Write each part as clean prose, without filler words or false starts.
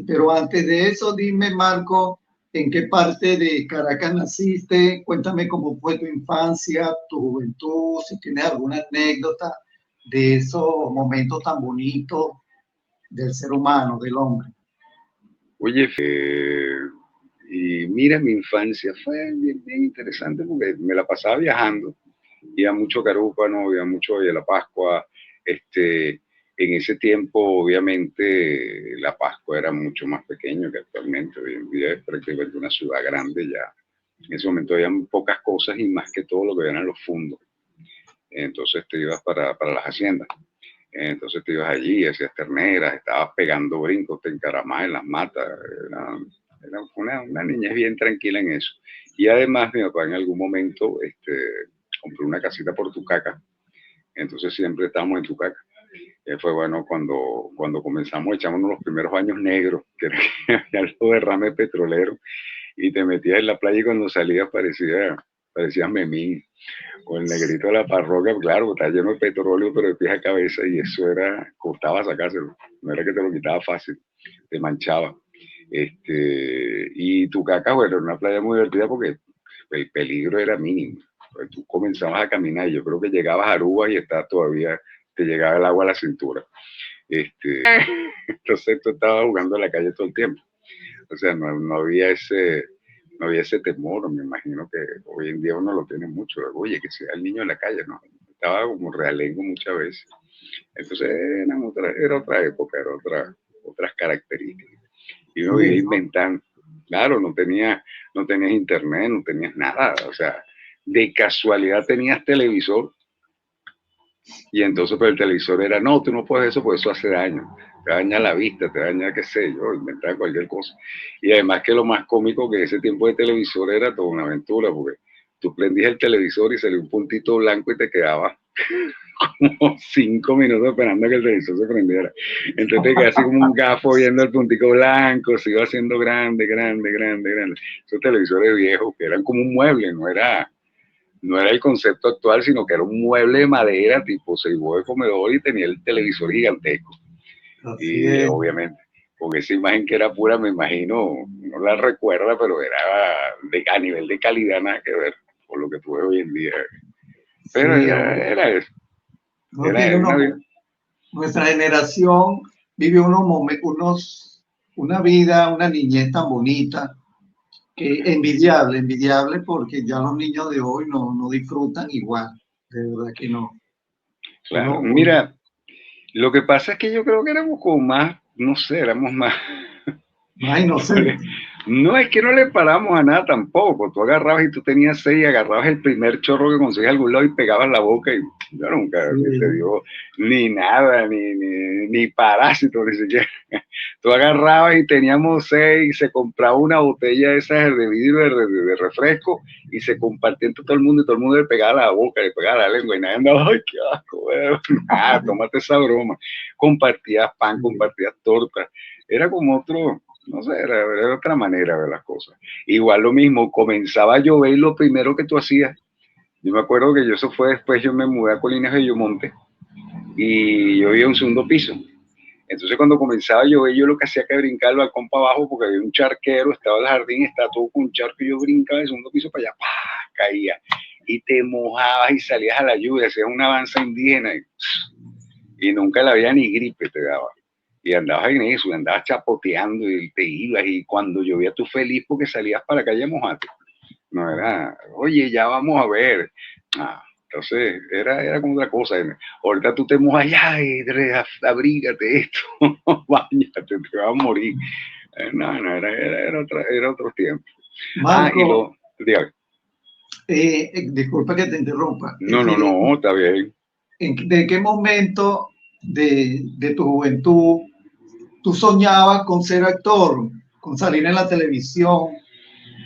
pero antes de eso, dime, Marco, ¿en qué parte de Caracas naciste? Cuéntame cómo fue tu infancia, tu juventud, si tienes alguna anécdota de esos momentos tan bonitos del ser humano, del hombre. Oye, y mira, mi infancia fue bien interesante porque me la pasaba viajando, iba mucho a Carúpano, iba mucho a la Pascua. este, en ese tiempo, obviamente, la Pascua era mucho más pequeño que actualmente. Hoy en día es prácticamente una ciudad grande ya. En ese momento había pocas cosas y más que todo lo que eran los fundos. Entonces te ibas para las haciendas. Entonces te ibas allí, hacías terneras, estabas pegando brincos, te encaramabas en las matas. Era una niñez bien tranquila en eso. Y además mi papá en algún momento compró una casita por Tucaca, entonces siempre estábamos en Tucaca. Fue bueno cuando comenzamos, echamos los primeros baños negros, que era que había los derrames petroleros, y te metías en la playa y cuando salías parecías Memín, o el negrito de la parroquia. Claro, está lleno de petróleo, pero de pies a cabeza, y eso costaba sacárselo, no era que te lo quitaba fácil, te manchaba. Y Tucaca, bueno, era una playa muy divertida porque el peligro era mínimo. Pues tú comenzabas a caminar y yo creo que llegabas a Aruba y todavía te llegaba el agua a la cintura. Entonces tú estabas jugando en la calle todo el tiempo. O sea, no había ese temor. Me imagino que hoy en día uno lo tiene mucho. Oye, que sea el niño en la calle, ¿no? Estaba como realengo muchas veces. Entonces era otra época, otras características. Y uno iba inventando. Claro, no tenías internet, no tenías nada. O sea, de casualidad tenías televisor. Y entonces, pero el televisor era, no, tú no puedes eso porque eso hace daño. Te daña la vista, te daña, qué sé yo, inventar cualquier cosa. Y además que lo más cómico que ese tiempo de televisor era toda una aventura, porque tú prendías el televisor y salía un puntito blanco y te quedaba como 5 minutos esperando a que el televisor se prendiera. Entonces te quedas así como un gafo viendo el puntico blanco, se iba haciendo grande, grande, grande, grande. Esos televisores viejos que eran como un mueble, no era el concepto actual, sino que era un mueble de madera tipo ceibó de comedor y tenía el televisor gigantesco. Así Y es. obviamente, con esa imagen que era pura, me imagino, no la recuerda, pero era a nivel de calidad nada que ver con lo que tú ves hoy en día. Pero Sí, era eso. uno tiene Era una vida. nuestra generación vive una vida, una niñez tan bonita, que envidiable, envidiable, porque ya los niños de hoy no disfrutan igual, de verdad que no. Claro, mira, lo que pasa es que yo creo que éramos como más, no sé, éramos más. Más inocentes. No es que no le paramos a nada tampoco. Tú agarrabas y tú tenías 6, agarrabas el primer chorro que conseguías a algún lado y pegabas la boca y yo nunca ni te dio ni nada, ni parásito, ni siquiera. Tú agarrabas y teníamos 6, se compraba una botella de esas de vidrio de refresco y se compartía entre todo el mundo y todo el mundo le pegaba la boca, le pegaba la lengua y nadie andaba, ay, qué asco, tómate esa broma. Compartías pan, compartías torta. Era como otro, no sé, era otra manera de ver las cosas. Igual lo mismo, comenzaba a llover y lo primero que tú hacías, yo me acuerdo que eso fue después, yo me mudé a Colinas de Bellomonte y yo vivía en un segundo piso. Entonces cuando comenzaba a llover, yo lo que hacía era brincar el balcón para abajo porque había un charquero, estaba el jardín, estaba todo con un charco y yo brincaba del segundo piso para allá, ¡pah! Caía. Y te mojabas y salías a la lluvia, hacías una danza indígena y nunca la había ni gripe te daba. Y andabas en eso, andabas chapoteando y te ibas y cuando llovía tú feliz porque salías para la calle a mojarte. No era, oye, ya vamos a ver. Entonces era como otra cosa. Ahorita tú te mojas, ya, abrígate esto, bañate, te vas a morir. No, era otro tiempo. Marco, Dígame. disculpa que te interrumpa. No, está bien. ¿De qué momento de tu juventud tú soñabas con ser actor, con salir en la televisión?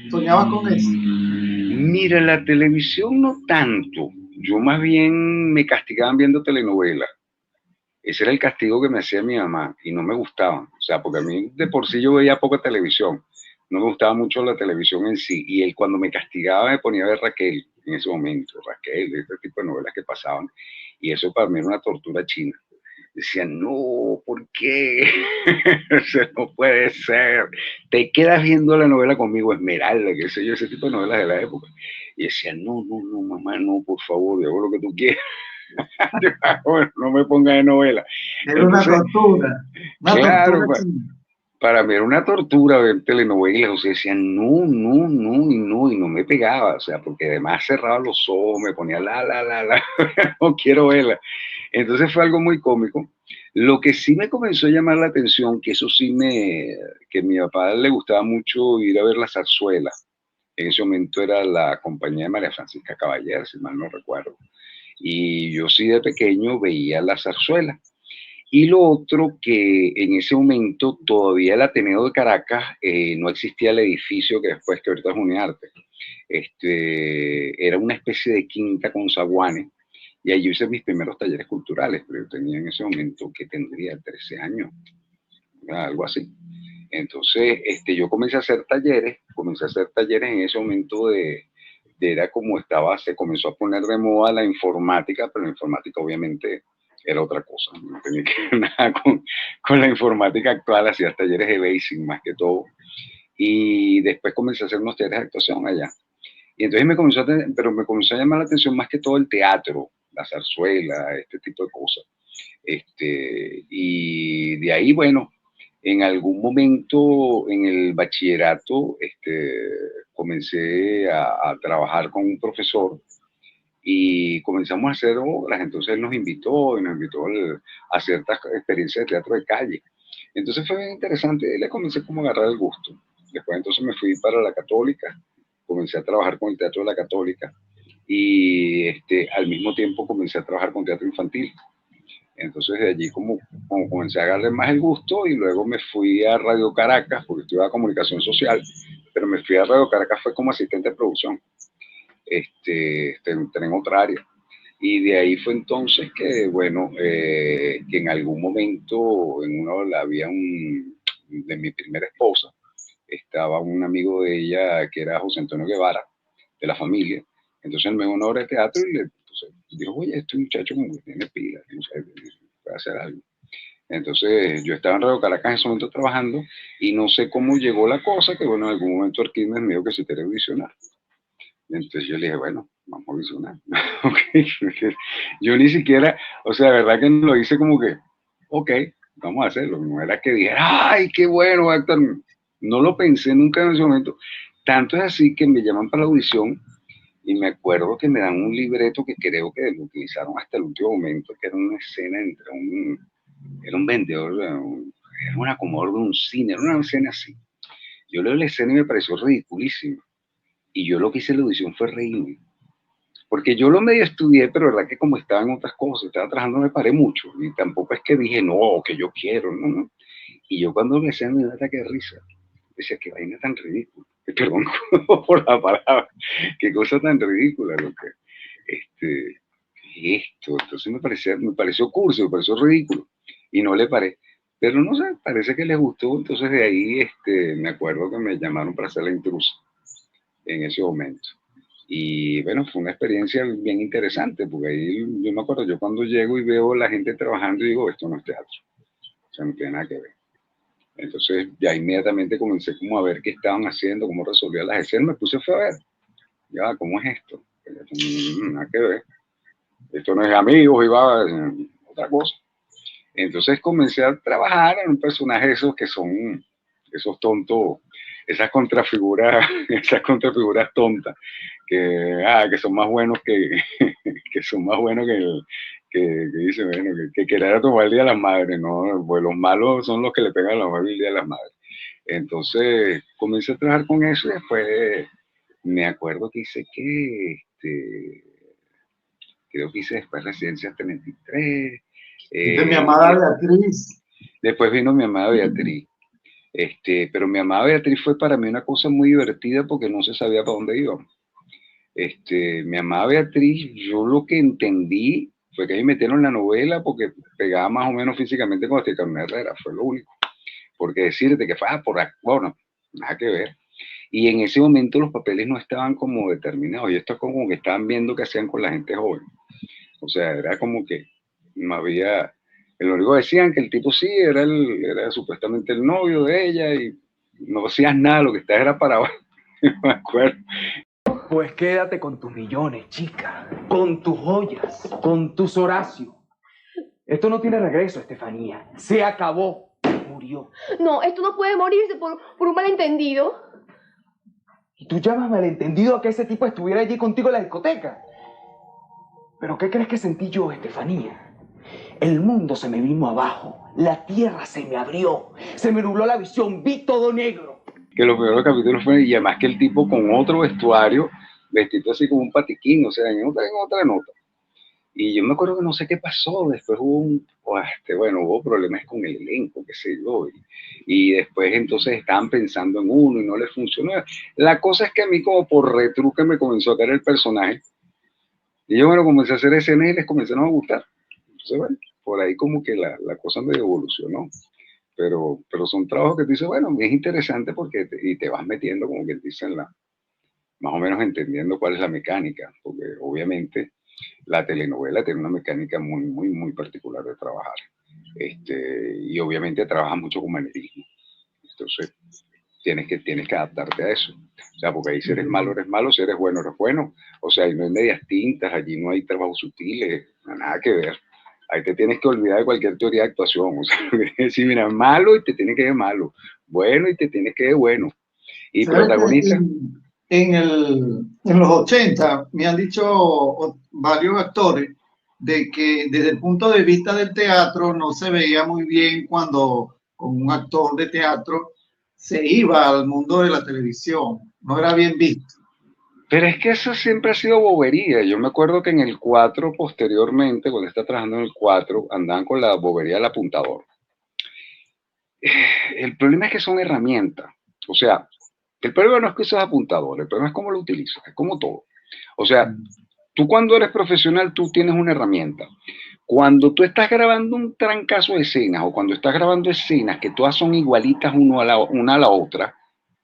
¿Soñabas con eso? Mira, la televisión no tanto. Yo más bien me castigaban viendo telenovelas. Ese era el castigo que me hacía mi mamá y no me gustaba. O sea, porque a mí de por sí yo veía poca televisión. No me gustaba mucho la televisión en sí. Y él cuando me castigaba me ponía a ver Raquel en ese momento. Raquel, este tipo de novelas que pasaban. Y eso para mí era una tortura china. Decían, no, ¿por qué? Eso no puede ser. Te quedas viendo la novela conmigo, Esmeralda, qué sé yo, ese tipo de novelas de la época. Y decían, no, no, no, mamá, no, por favor, yo hago lo que tú quieras. Bueno, no me pongas de novela. Era Entonces, una tortura claro, china. para mí era una tortura ver telenovelas, o sea, decían no, no, no, y no me pegaba, o sea, porque además cerraba los ojos, me ponía la, no quiero verla. Entonces fue algo muy cómico. Lo que sí me comenzó a llamar la atención, que eso sí que a mi papá le gustaba mucho ir a ver la zarzuela. En ese momento era la compañía de María Francisca Caballero, si mal no recuerdo. Y yo sí de pequeño veía la zarzuela. Y lo otro que en ese momento todavía el Ateneo de Caracas no existía el edificio que después que ahorita es Uniarte. Era una especie de quinta con zaguanes y allí hice mis primeros talleres culturales, pero yo tenía en ese momento que tendría 13 años, algo así. Entonces, yo comencé a hacer talleres en ese momento era como estaba, se comenzó a poner de moda la informática, pero la informática obviamente era otra cosa, no tenía que ver nada con la informática actual, hacía talleres de Basic más que todo, y después comencé a hacer unos talleres de actuación allá. Y entonces pero me comenzó a llamar la atención más que todo el teatro, la zarzuela, este tipo de cosas. Y de ahí, bueno, en algún momento en el bachillerato comencé a trabajar con un profesor y comenzamos a hacer obras. Entonces él nos invitó y nos invitó a ciertas experiencias de teatro de calle. Entonces fue bien interesante, le comencé como a agarrar el gusto. Después entonces me fui para la Católica, comencé a trabajar con el teatro de la Católica y al mismo tiempo comencé a trabajar con teatro infantil. Entonces de allí como comencé a agarrarle más el gusto y luego me fui a Radio Caracas, porque estudiaba comunicación social, pero me fui a Radio Caracas fue como asistente de producción, en otra área. Y de ahí fue entonces que, bueno, que en algún momento había de mi primera esposa, estaba un amigo de ella que era José Antonio Guevara, de la familia. Entonces él me dio una obra de teatro y entonces, dijo, oye, este muchacho como que tiene pilas, no sé, puede hacer algo. Entonces yo estaba en Radio Caracas en ese momento trabajando y no sé cómo llegó la cosa, que bueno, en algún momento Arquímedes me dijo que se quería visionar. Entonces yo le dije, bueno, vamos a visionar. Okay. Yo ni siquiera, o sea, la verdad que lo hice como que, ok, vamos a hacerlo. No era que dijera, ay, qué bueno, Héctor. No lo pensé nunca en ese momento. Tanto es así que me llaman para la audición y me acuerdo que me dan un libreto que creo que lo utilizaron hasta el último momento, que era una escena era un vendedor, era un acomodador de un cine, era una escena así. Yo leo la escena y me pareció ridiculísima. Y yo lo que hice en la audición fue reírme. Porque yo lo medio estudié, pero verdad que como estaba en otras cosas, estaba trabajando, me paré mucho. Y tampoco es que dije, no, que yo quiero, no, no. Y yo cuando me hacían me dio un ataque de risa. Decía, qué vaina tan ridícula. Perdón por la palabra. Qué cosa tan ridícula lo que, esto. Entonces me pareció curso, me pareció ridículo. Y no le paré. Pero no sé, parece que les gustó. Entonces de ahí, me acuerdo que me llamaron para hacer la intrusa en ese momento. Y bueno, fue una experiencia bien interesante, porque ahí yo me acuerdo, yo cuando llego y veo a la gente trabajando, digo, esto no es teatro, o sea, no tiene nada que ver. Entonces ya inmediatamente comencé como a ver qué estaban haciendo, cómo resolvían las escenas, me puse a ver, ya, ¿cómo es esto? Nada que ver, esto no es amigos, iba otra cosa. Entonces comencé a trabajar en un personaje esos que son esos tontos, esas contrafiguras, esas contrafiguras tontas, que son más buenos que son más buenos que dice, bueno, que querer tomar el Día de las Madres, ¿no? Pues los malos son los que le pegan a la madre el Día de las Madres. Entonces comencé a trabajar con eso y después me acuerdo que hice creo que hice después Residencia 33. De mi amada Beatriz. Después vino mi amada Beatriz. Pero mi amada Beatriz fue para mí una cosa muy divertida porque no se sabía para dónde íbamos. Mi amada Beatriz, yo lo que entendí fue que ahí metieron la novela porque pegaba más o menos físicamente con este Carmen Herrera, fue lo único. Porque decirte que fue, bueno, nada que ver. Y en ese momento los papeles no estaban como determinados, y esto es como que estaban viendo qué hacían con la gente joven. O sea, era como que no había, Lo único que decían que el tipo sí era supuestamente el novio de ella y no hacías nada, lo que estás era parado. No me acuerdo. Pues quédate con tus millones, chica, con tus joyas, con tus Horacio. Esto no tiene regreso, Estefanía. Se acabó. Murió. No, esto no puede morirse por un malentendido. ¿Y tú llamas malentendido a que ese tipo estuviera allí contigo en la discoteca? ¿Pero qué crees que sentí yo, Estefanía? El mundo se me vino abajo, la tierra se me abrió, se me nubló la visión, vi todo negro. Que los primeros capítulos fue, y además que el tipo con otro vestuario, vestido así como un patiquín, o sea, en otra nota. Y yo me acuerdo que no sé qué pasó, después hubo problemas con el elenco, qué sé yo, y después entonces estaban pensando en uno y no les funcionó. La cosa es que a mí como por retruque me comenzó a caer el personaje, y yo bueno, comencé a hacer escenas y les comenzaron a gustar. Entonces bueno, por ahí como que la cosa me evolucionó. Pero son trabajos que tú dices, bueno, es interesante porque te vas metiendo, como que dicen, más o menos entendiendo cuál es la mecánica, porque obviamente la telenovela tiene una mecánica muy, muy, muy particular de trabajar. Y obviamente trabaja mucho con manerismo. Entonces, tienes que adaptarte a eso. O sea, porque ahí si eres malo, si eres bueno, eres bueno. O sea, ahí no hay medias tintas, allí no hay trabajos sutiles, nada que ver. Ahí te tienes que olvidar de cualquier teoría de actuación. O sea, tienes que decir, mira, malo y te tienes que ver malo. Bueno y te tienes que ver bueno. Y protagonista. En los 80 me han dicho varios actores de que desde el punto de vista del teatro no se veía muy bien cuando con un actor de teatro se iba al mundo de la televisión, no era bien visto. Pero es que eso siempre ha sido bobería. Yo me acuerdo que en el 4, posteriormente, cuando estaba trabajando en el 4, andaban con la bobería del apuntador. El problema es que son herramientas. O sea, el problema no es que seas apuntador, el problema es cómo lo utilizas, es como todo. O sea, tú cuando eres profesional, tú tienes una herramienta. Cuando tú estás grabando un trancazo de escenas o cuando estás grabando escenas que todas son igualitas una a la otra,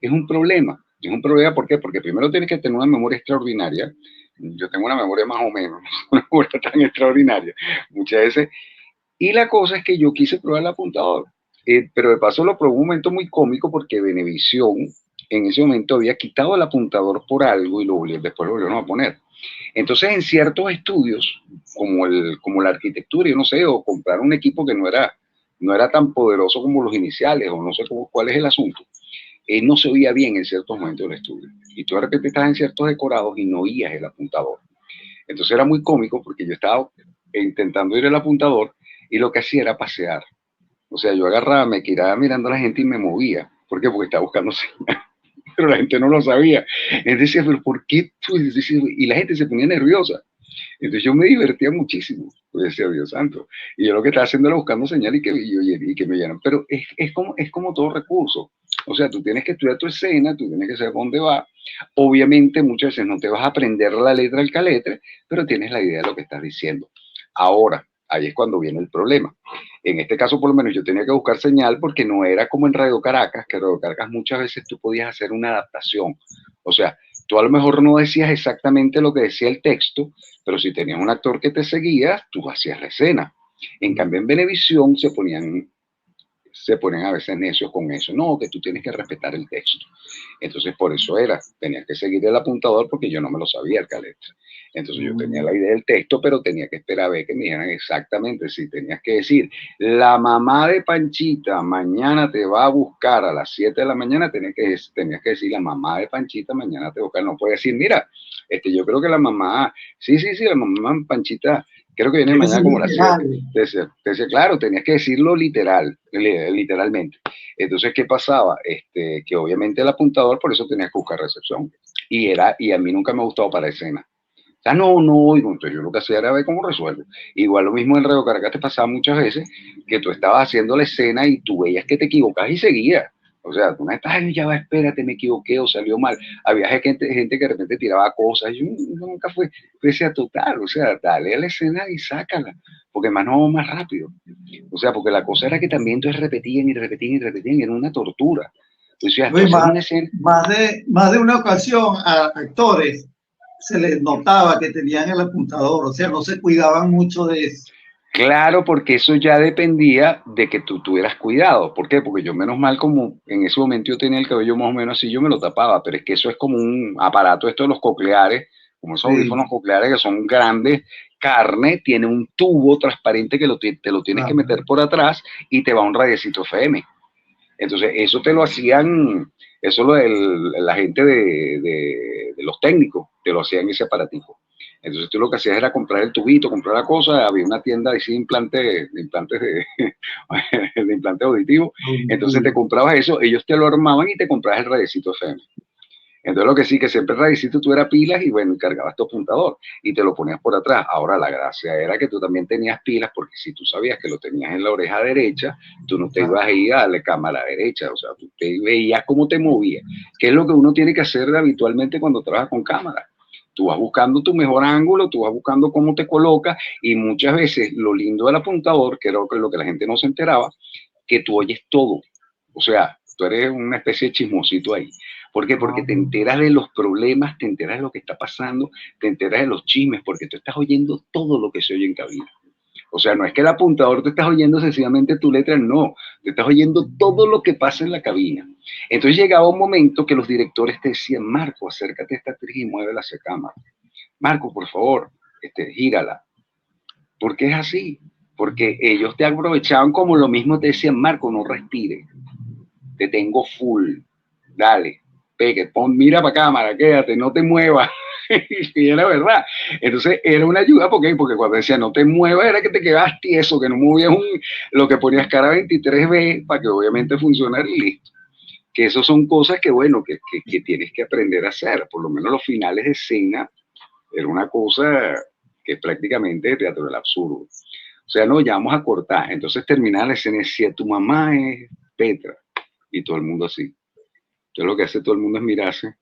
es un problema. Es un problema, ¿por qué? Porque primero tienes que tener una memoria extraordinaria. Yo tengo una memoria más o menos, una memoria tan extraordinaria muchas veces. Y la cosa es que yo quise probar el apuntador. Pero de paso lo probé un momento muy cómico porque Venevisión en ese momento había quitado el apuntador por algo y después lo volvieron a poner. Entonces, en ciertos estudios, como la arquitectura, yo no sé, o comprar un equipo que no era tan poderoso como los iniciales, o no sé cuál es el asunto, no se oía bien en ciertos momentos del estudio. Y tú de repente estás en ciertos decorados y no oías el apuntador. Entonces era muy cómico porque yo estaba intentando ir al apuntador y lo que hacía era pasear. O sea, yo agarraba, me quedaba mirando a la gente y me movía. ¿Por qué? Porque estaba buscando señal. Pero la gente no lo sabía. Entonces decía, pero ¿por qué tú? Y la gente se ponía nerviosa. Entonces yo me divertía muchísimo. Pues decía, Dios santo. Y yo lo que estaba haciendo era buscando señal y que me llenan. Pero es como todo recurso. O sea, tú tienes que estudiar tu escena, tú tienes que saber dónde va. Obviamente muchas veces no te vas a aprender la letra del caletre, pero tienes la idea de lo que estás diciendo. Ahora, ahí es cuando viene el problema. En este caso, por lo menos, yo tenía que buscar señal porque no era como en Radio Caracas, que en Radio Caracas muchas veces tú podías hacer una adaptación. O sea, tú a lo mejor no decías exactamente lo que decía el texto, pero si tenías un actor que te seguía, tú hacías la escena. En cambio, en Venevisión se ponían a veces necios con eso. No, que tú tienes que respetar el texto. Entonces, por eso tenías que seguir el apuntador porque yo no me lo sabía el caletre. Entonces, yo tenía la idea del texto, pero tenía que esperar a ver que me dijeran exactamente. Si tenías que decir, la mamá de Panchita mañana te va a buscar a las 7 de la mañana, tenías que decir, la mamá de Panchita mañana te va a buscar. No puedes decir, mira, yo creo que la mamá, sí, la mamá Panchita, creo que viene mañana como a las 7. Te decía, claro, tenías que decirlo literalmente. Entonces, ¿qué pasaba? Que obviamente el apuntador, por eso tenías que buscar recepción. Y a mí nunca me ha gustado para escena. O sea, no, entonces yo lo que hacía era ver cómo resuelvo. Igual lo mismo en Radio Caracas te pasaba muchas veces, que tú estabas haciendo la escena y tú veías que te equivocas y seguías. O sea, tú no estás, ay, ya va, espérate, me equivoqué o salió mal. Había gente que de repente tiraba cosas. Yo nunca decía total, o sea, dale a la escena y sácala, porque más rápido. O sea, porque la cosa era que también entonces repetían, era una tortura. Entonces, más de una ocasión a actores se les notaba que tenían el apuntador, o sea, no se cuidaban mucho de eso. Claro, porque eso ya dependía de que tú tuvieras cuidado. ¿Por qué? Porque yo menos mal como en ese momento yo tenía el cabello más o menos así, yo me lo tapaba, pero es que eso es como un aparato, esto de los cocleares, como esos Sí, audífonos cocleares que son grandes, carne, tiene un tubo transparente que te lo tienes que claro. meter por atrás y te va un radiecito FM. Entonces, eso te lo hacían, eso la gente de los técnicos, te lo hacían ese aparatico. Entonces tú lo que hacías era comprar el tubito, comprar la cosa, había una tienda de implantes de implante auditivo, entonces te Auditivo. comprabas eso, ellos te lo armaban y te comprabas el radiecito FM. Entonces lo que sí, que siempre el radicito tuviera pilas y bueno, y cargabas tu apuntador y te lo ponías por atrás. Ahora la gracia era que tú también tenías pilas porque si tú sabías que lo tenías en la oreja derecha, tú no te Claro. ibas a ir a darle cámara derecha, o sea, tú te veías cómo te movías, que es lo que uno tiene que hacer habitualmente cuando trabaja con cámara. Tú vas buscando tu mejor ángulo, tú vas buscando cómo te colocas y muchas veces lo lindo del apuntador, que era lo que la gente no se enteraba, que tú oyes todo. O sea, tú eres una especie de chismosito ahí. ¿Por qué? Porque Ah, te enteras de los problemas, te enteras de lo que está pasando, te enteras de los chismes, porque tú estás oyendo todo lo que se oye en cabina. O sea, no es que el apuntador te estás oyendo sencillamente tu letra, no, te estás oyendo todo lo que pasa en la cabina. Entonces llegaba un momento que los directores te decían, Marco, acércate a esta actriz y muévela hacia cámara. Marco, por favor, gírala. ¿Por qué es así? Porque ellos te aprovechaban como lo mismo, te decían, Marco, no respire, te tengo full, dale, pegue, mira para cámara, quédate, no te muevas. Y era verdad. Entonces era una ayuda, porque cuando decía no te muevas era que te quedabas tieso, que no movías lo que ponías cara 23B para que obviamente funcionara y listo. Que eso son cosas que, bueno, que tienes que aprender a hacer. Por lo menos los finales de escena era una cosa que prácticamente de teatro del absurdo. O sea, no, ya vamos a cortar. Entonces terminaba la escena y decía, tu mamá es Petra. Y todo el mundo así. Entonces lo que hace todo el mundo es mirarse.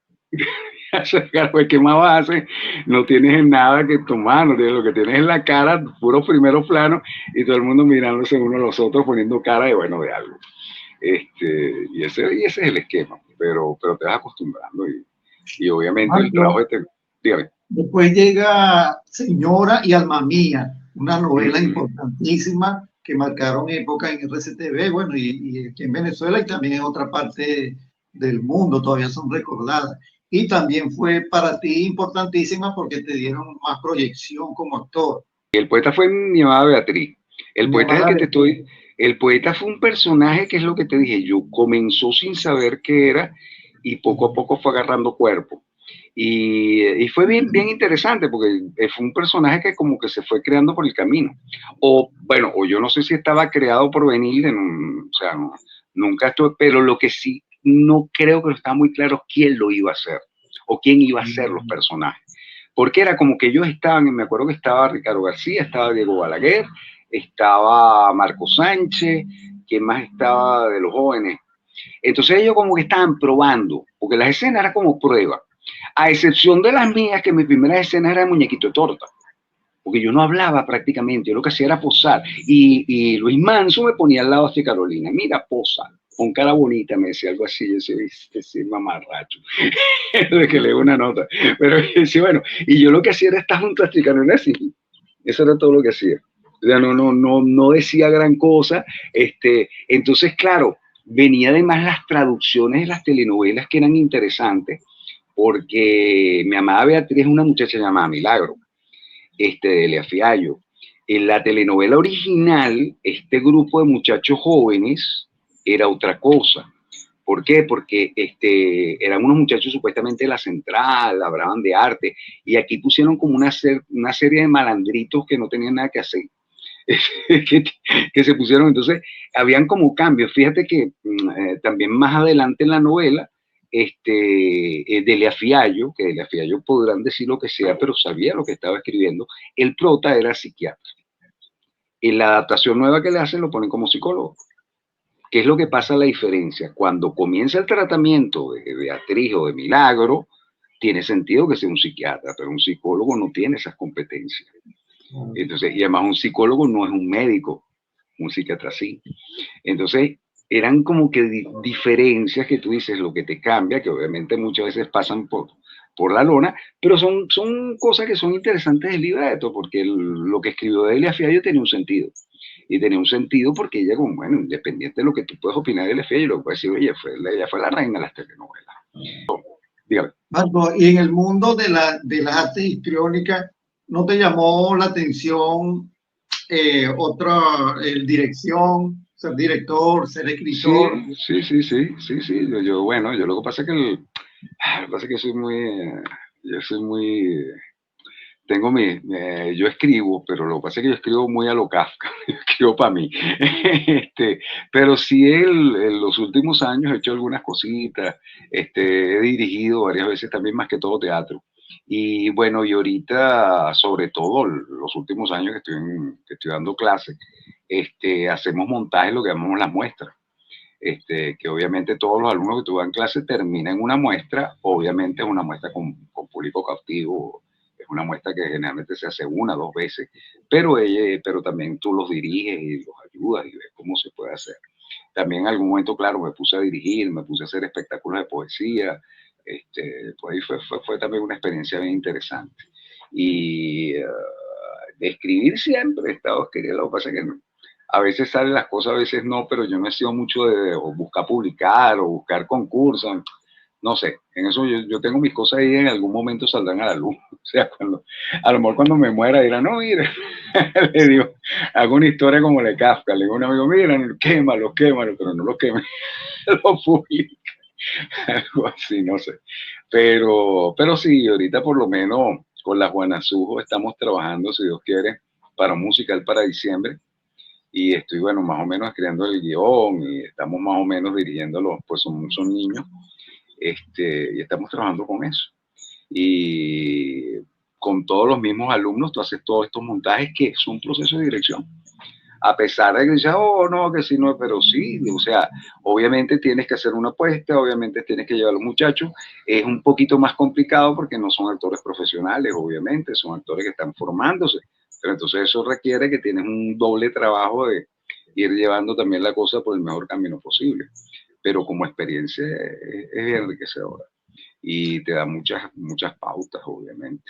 ¿Qué más vas a hacer? No tienes nada que tomar, no tienes, lo que tienes es la cara, puro primero plano, y todo el mundo mirándose uno a los otros, poniendo cara de bueno, de algo. Y ese es el esquema, pero te vas acostumbrando y obviamente el trabajo Marco, este, dígame. después llega Señora y Alma Mía, una novela Mm. importantísima que marcaron época en RCTV, bueno, y aquí en Venezuela y también en otra parte del mundo, todavía son recordadas. Y también fue para ti importantísima porque te dieron más proyección como actor. El poeta fue mi amada Beatriz. El Mi poeta es el amada que te Beatriz. estoy. El poeta fue un personaje que es lo que te dije. Yo comenzó sin saber qué era y poco a poco fue agarrando cuerpo. Y fue bien, bien interesante porque fue un personaje que como que se fue creando por el camino. O bueno, o yo no sé si estaba creado por venir, o sea, no, nunca estuve, pero lo que sí no creo que estaba muy claro quién lo iba a hacer o quién iba a ser los personajes. Porque era como que ellos estaban, me acuerdo que estaba Ricardo García, estaba Diego Balaguer, estaba Marco Sánchez, ¿quién más estaba de los jóvenes? Entonces ellos como que estaban probando, porque las escenas eran como prueba, a excepción de las mías, que mis primeras escenas eran muñequito de torta, porque yo no hablaba prácticamente, yo lo que hacía era posar, y Luis Manso me ponía al lado hacia Carolina, mira, posa, con cara bonita, me decía algo así, yo decía, ese mamarracho, de que leo una nota, pero sí, bueno, y yo lo que hacía era estar junto a Carolina así, eso era todo lo que hacía. O sea, no decía gran cosa. Entonces, claro, venía además las traducciones de las telenovelas que eran interesantes, porque mi amada Beatriz es una muchacha llamada Milagro, de Elia Fiallo. En la telenovela original, este grupo de muchachos jóvenes era otra cosa. ¿Por qué? Porque eran unos muchachos supuestamente de la central, hablaban de arte, y aquí pusieron como una serie de malandritos que no tenían nada que hacer. que se pusieron, entonces, habían como cambios. Fíjate que también más adelante en la novela, Delia Fiallo, que Delia Fiallo podrán decir lo que sea, pero sabía lo que estaba escribiendo, el prota era psiquiatra. En la adaptación nueva que le hacen lo ponen como psicólogo. ¿Qué es lo que pasa la diferencia? Cuando comienza el tratamiento de Beatriz o de Milagro, tiene sentido que sea un psiquiatra, pero un psicólogo no tiene esas competencias. Entonces, y además un psicólogo no es un médico, un psiquiatra sí. Entonces, eran como que diferencias que tú dices, lo que te cambia, que obviamente muchas veces pasan por la lona, pero son cosas que son interesantes del libreto, porque lo que escribió Delia Fiallo tenía un sentido. Y tenía un sentido porque ella, como, bueno, independiente de lo que tú puedes opinar de Delia Fiallo, lo que puedes decir, ella fue la reina de las telenovelas. Dígame. Marco, y en el mundo de las artes histriónicas, ¿no te llamó la atención otra dirección, ser director, ser escritor? Sí. Bueno, yo lo que pasa es que yo soy muy, yo escribo, pero lo que pasa es que yo escribo muy a lo Kafka, yo escribo para mí. Pero sí en los últimos años he hecho algunas cositas, he dirigido varias veces también, más que todo teatro. Y bueno, y ahorita, sobre todo los últimos años que estoy dando clases, hacemos montajes, lo que llamamos las muestras. Que obviamente todos los alumnos que tuve en clase terminan una muestra, obviamente es una muestra con público cautivo, es una muestra que generalmente se hace 1 o 2 veces, pero también tú los diriges y los ayudas y ves cómo se puede hacer. También en algún momento, claro, me puse a dirigir, me puse a hacer espectáculos de poesía, pues ahí fue también una experiencia bien interesante. Y de escribir siempre he estado escribiendo, lo que pasa es que no. A veces salen las cosas, a veces no, pero yo no he sido mucho de buscar publicar o buscar concursos. No sé, en eso yo tengo mis cosas ahí, en algún momento saldrán a la luz. O sea, a lo mejor cuando me muera dirán, no, mire, le digo, hago una historia como la de Kafka, le digo a un amigo, mira, quémalo, pero no lo queme, lo publica. Algo así, no sé. Pero sí, ahorita por lo menos con la Juana Sujo estamos trabajando, si Dios quiere, para un musical para diciembre. Y estoy, bueno, más o menos creando el guión y estamos más o menos dirigiéndolo, pues son niños, y estamos trabajando con eso. Y con todos los mismos alumnos, tú haces todos estos montajes que es un proceso de dirección. A pesar de que dices, oh, no, que sí, no, pero sí, o sea, obviamente tienes que hacer una apuesta, obviamente tienes que llevar a los muchachos. Es un poquito más complicado porque no son actores profesionales, obviamente, son actores que están formándose. Pero entonces eso requiere que tienes un doble trabajo de ir llevando también la cosa por el mejor camino posible. Pero como experiencia es enriquecedora y te da muchas pautas, obviamente,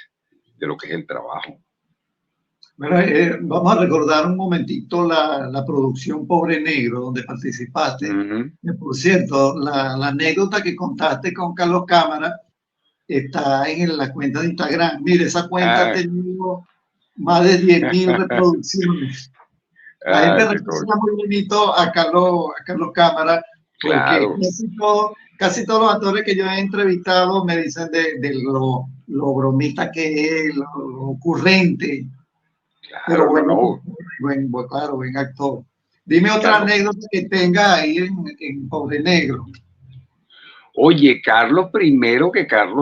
de lo que es el trabajo. Bueno, vamos a recordar un momentito la producción Pobre Negro, donde participaste. Por cierto, la anécdota que contaste con Carlos Cámara está en la cuenta de Instagram. Mire, esa cuenta ha tenido más de 10.000 reproducciones. La gente recuerda muy bonito a Carlos Cámara, porque claro, casi todos los actores que yo he entrevistado me dicen de lo bromista que es, lo ocurrente. Claro, pero bueno, buen actor. Dime otra anécdota que tenga ahí en Pobre Negro. Oye, Carlos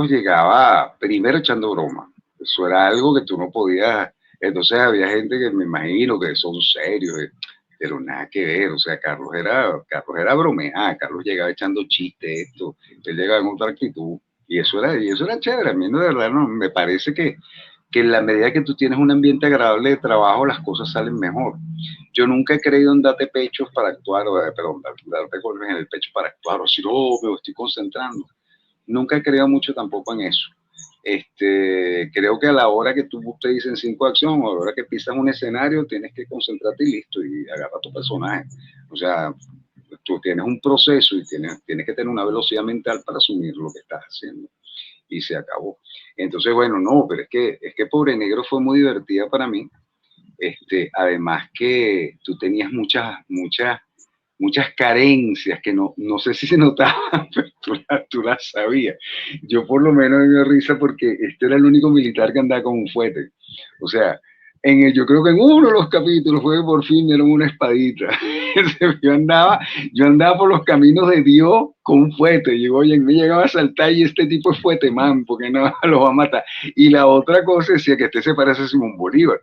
llegaba primero echando broma. Eso era algo que tú no podías. Entonces había gente que me imagino que son serios, pero nada que ver. O sea, Carlos era bromear, Carlos llegaba echando chistes, él llegaba en otra actitud. Y eso era chévere. A mí de verdad me parece que en la medida que tú tienes un ambiente agradable de trabajo, las cosas salen mejor. Yo nunca he creído en darte pechos para actuar, darte golpes en el pecho para actuar, o si no, me estoy concentrando. Nunca he creído mucho tampoco en eso. Creo que a la hora que tú te dicen 5 acción, o a la hora que pisas un escenario, tienes que concentrarte y listo, y agarra tu personaje. O sea, tú tienes un proceso y tienes que tener una velocidad mental para asumir lo que estás haciendo. Y se acabó. Entonces, bueno, no, pero es que Pobre Negro fue muy divertida para mí. Además que tú tenías muchas carencias que no sé si se notaban, pero tú las sabías. Yo por lo menos me dio risa porque era el único militar que andaba con un fuete. O sea, yo creo que en uno de los capítulos fue que por fin dieron una espadita. Yo andaba por los caminos de Dios con un fuete. Y oye, me llegaba a saltar y este tipo es fuete, man, porque no lo va a matar. Y la otra cosa decía que se parece a Simón Bolívar.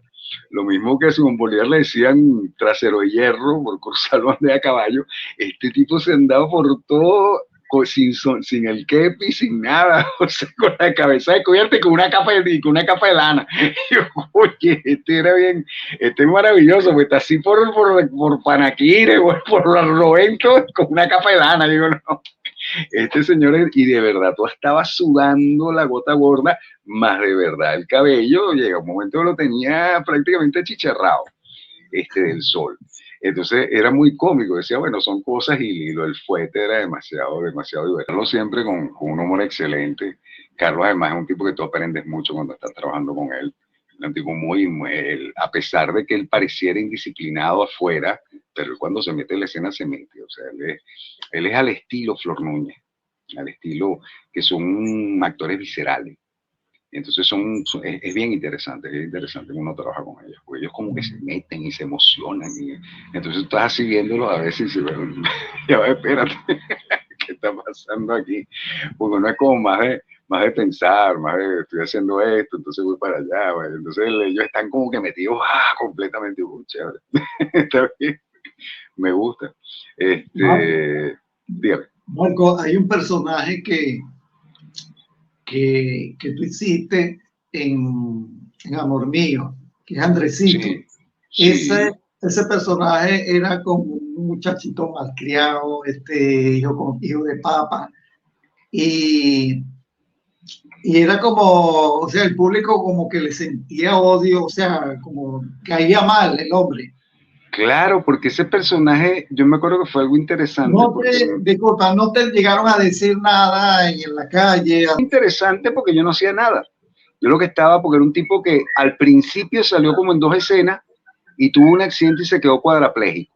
Lo mismo que a Simón Bolívar le decían trasero de hierro por cruzarlo a caballo. Este tipo se andaba por todo sin el kepi, sin nada, o sea, con la cabeza descubierta y con una capa de lana. Y yo, oye, era bien, es maravilloso, pues está así por Panaquire, por Barlovento, con una capa de lana. Digo, no, Este señor, y de verdad, tú estabas sudando la gota gorda, más de verdad el cabello, llega un momento que lo tenía prácticamente achicharrado, del sol. Entonces era muy cómico, decía, bueno, son cosas y lo del fuete era demasiado, demasiado divertido. Carlos siempre con un humor excelente. Carlos además es un tipo que tú aprendes mucho cuando estás trabajando con él. Es un tipo a pesar de que él pareciera indisciplinado afuera, pero él cuando se mete en la escena se mete. O sea, él es al estilo Flor Núñez, al estilo que son actores viscerales. Entonces es bien interesante cuando uno trabaja con ellos, porque ellos como que se meten y se emocionan, y entonces estás así viéndolos a veces y dices, bueno, ya va, espérate, ¿qué está pasando aquí? Porque uno es como más de pensar, más de estoy haciendo esto, entonces voy para allá, bueno, entonces ellos están como que metidos completamente, chévere, está bien, me gusta. Dígame. Marco, hay un personaje que tú hiciste en Amor Mío, que es Andresito. Sí, sí. Ese personaje era como un muchachito malcriado, hijo de papa, y era como, o sea, el público como que le sentía odio, o sea, como caía mal el hombre. Claro, porque ese personaje, yo me acuerdo que fue algo interesante, Disculpa, no te llegaron a decir nada en la calle. Interesante porque yo no hacía nada. Yo lo que estaba, porque era un tipo que al principio salió como en 2 escenas y tuvo un accidente y se quedó cuadraplégico.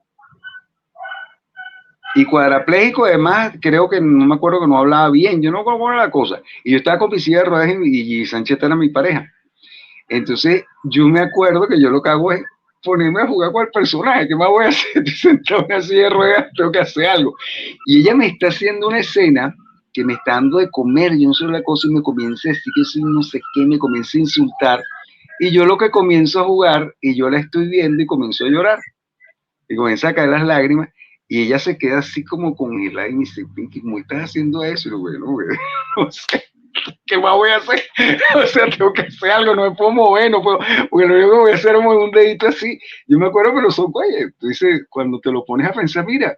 Y cuadraplégico, además, creo que no me acuerdo que no hablaba bien, yo no me acuerdo cómo era la cosa. Y yo estaba con mi silla de ruedas y Sancheta era mi pareja. Entonces, yo me acuerdo que yo lo que hago es ponerme a jugar con el personaje. ¿Qué más voy a hacer? Estoy sentado en una silla de ruedas, tengo que hacer algo. Y ella me está haciendo una escena que me está dando de comer, yo no sé la cosa, y me comienza a decir que soy no sé qué, me comienza a insultar. Y yo lo que comienzo a jugar, y yo la estoy viendo y comienzo a llorar. Y comienza a caer las lágrimas. Y ella se queda así como congelada y me dice, Pinky, ¿cómo estás haciendo eso? Y yo, bueno, no sé. ¿Qué más voy a hacer? O sea, tengo que hacer algo, no me puedo mover, no puedo, porque lo único que voy a hacer es mover un dedito así. Yo me acuerdo que los son, oye, tú dices, cuando te lo pones a pensar, mira,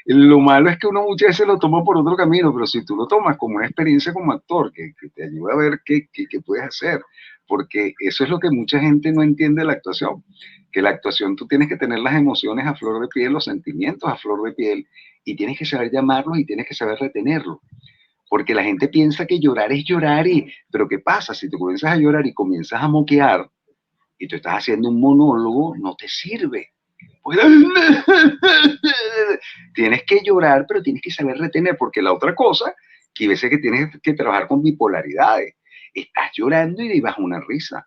lo malo es que uno muchas veces lo toma por otro camino, pero si tú lo tomas como una experiencia como actor, que te ayuda a ver qué puedes hacer, porque eso es lo que mucha gente no entiende de la actuación, que la actuación tú tienes que tener las emociones a flor de piel, los sentimientos a flor de piel, y tienes que saber llamarlos y tienes que saber retenerlos. Porque la gente piensa que llorar es llorar, pero ¿qué pasa? Si tú comienzas a llorar y comienzas a moquear y tú estás haciendo un monólogo, no te sirve. Pues, tienes que llorar, pero tienes que saber retener, porque la otra cosa, que a veces que tienes que trabajar con bipolaridades, estás llorando y vas a una risa,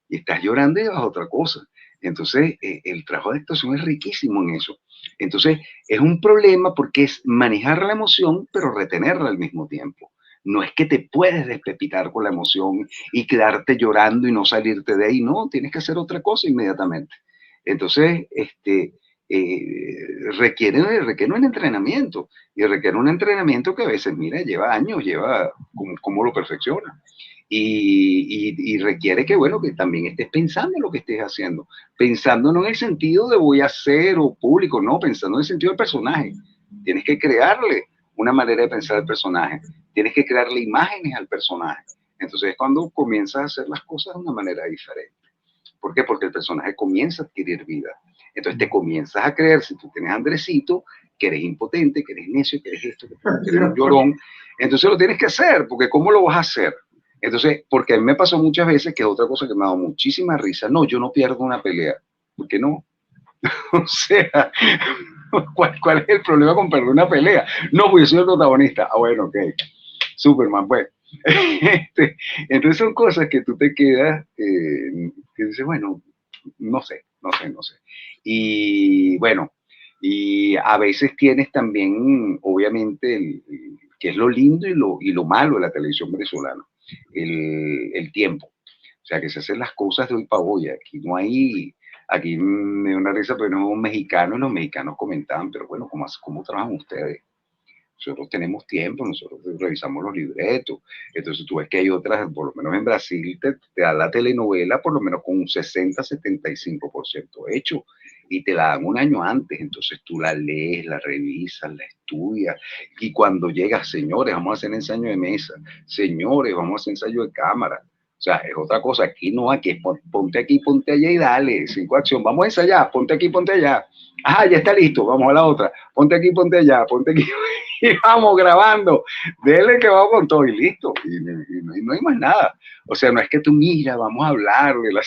y estás llorando y vas a otra cosa. Entonces, el trabajo de actuación es riquísimo en eso. Entonces, es un problema porque es manejar la emoción, pero retenerla al mismo tiempo. No es que te puedes despepitar con la emoción y quedarte llorando y no salirte de ahí. No, tienes que hacer otra cosa inmediatamente. Entonces, requiere un entrenamiento. Y requiere un entrenamiento que a veces, mira, lleva años, lleva cómo lo perfecciona. Y requiere que, bueno, que también estés pensando en lo que estés haciendo, pensando no en el sentido de voy a hacer o público, no, pensando en el sentido del personaje. Tienes que crearle una manera de pensar al personaje, tienes que crearle imágenes al personaje. Entonces es cuando comienzas a hacer las cosas de una manera diferente. ¿Por qué? Porque el personaje comienza a adquirir vida. Entonces te comienzas a creer, si tú tienes a Andresito, que eres impotente, que eres necio, que eres esto, que eres un llorón, entonces lo tienes que hacer, porque ¿cómo lo vas a hacer? Entonces, porque a mí me pasó muchas veces, que es otra cosa que me ha dado muchísima risa, no, yo no pierdo una pelea. ¿Por qué no? O sea, ¿cuál es el problema con perder una pelea? No, pues yo soy el protagonista. Ah, bueno, ok. Superman, pues. Entonces son cosas que tú te quedas, que dices, bueno, no sé. Y bueno, y a veces tienes también, obviamente, que es lo lindo y lo malo de la televisión venezolana, el tiempo. O sea, que se hacen las cosas de hoy para hoy. Aquí me da una risa, pero no mexicanos, los mexicanos comentaban, pero bueno, ¿cómo trabajan ustedes? Nosotros tenemos tiempo, nosotros revisamos los libretos. Entonces tú ves que hay otras, por lo menos en Brasil, te da la telenovela por lo menos con un 60-75% hecho. y te la dan un año antes, entonces tú la lees, la revisas, la estudias, y cuando llegas, señores, vamos a hacer ensayo de mesa, señores, vamos a hacer ensayo de cámara. O sea, es otra cosa, aquí no, aquí es ponte aquí, ponte allá y dale, 5 acción, vamos a ensayar, ponte aquí, ponte allá. Ah, ya está listo, vamos a la otra, ponte aquí, ponte allá, ponte aquí, y vamos grabando, dele que vamos con todo y listo, y no hay más nada. O sea, no es que tú mira, vamos a hablar de la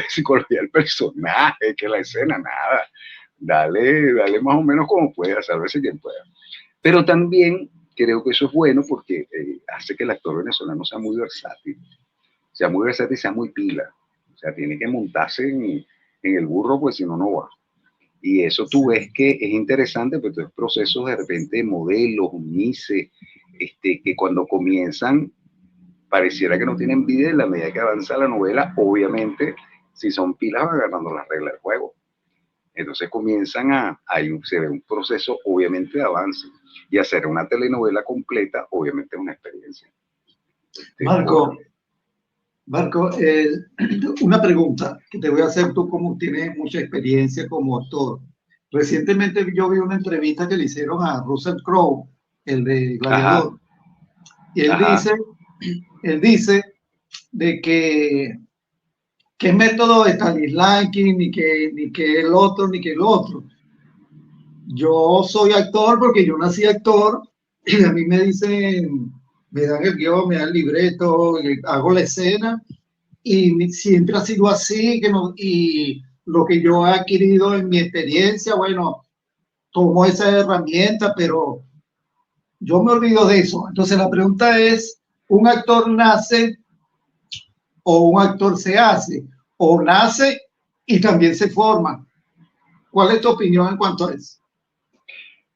psicología del personaje, que la escena, nada. Dale más o menos como puedas, a veces quien pueda. Pero también creo que eso es bueno porque hace que el actor venezolano sea muy versátil, y sea muy pila. O sea, tiene que montarse en el burro, pues si no, no va. Y eso tú ves que es interesante, pero estos procesos de repente de modelos, mises, que cuando comienzan pareciera que no tienen vida, en la medida que avanza la novela, obviamente, si son pilas van ganando las reglas del juego. Entonces comienzan se ve un proceso obviamente de avance. Y hacer una telenovela completa, obviamente es una experiencia. Marco, una pregunta que te voy a hacer tú como tienes mucha experiencia como actor. Recientemente yo vi una entrevista que le hicieron a Russell Crowe, el de Gladiador. Ajá. Y él dice de que es método de Stanislavski, ni que el otro. Yo soy actor porque yo nací actor y a mí me dicen, me dan el guión, me dan el libreto, hago la escena y siempre ha sido así, y lo que yo he adquirido en mi experiencia, bueno, tomo esa herramienta, pero yo me olvido de eso. Entonces la pregunta es, ¿un actor nace o un actor se hace? ¿O nace y también se forma? ¿Cuál es tu opinión en cuanto a eso?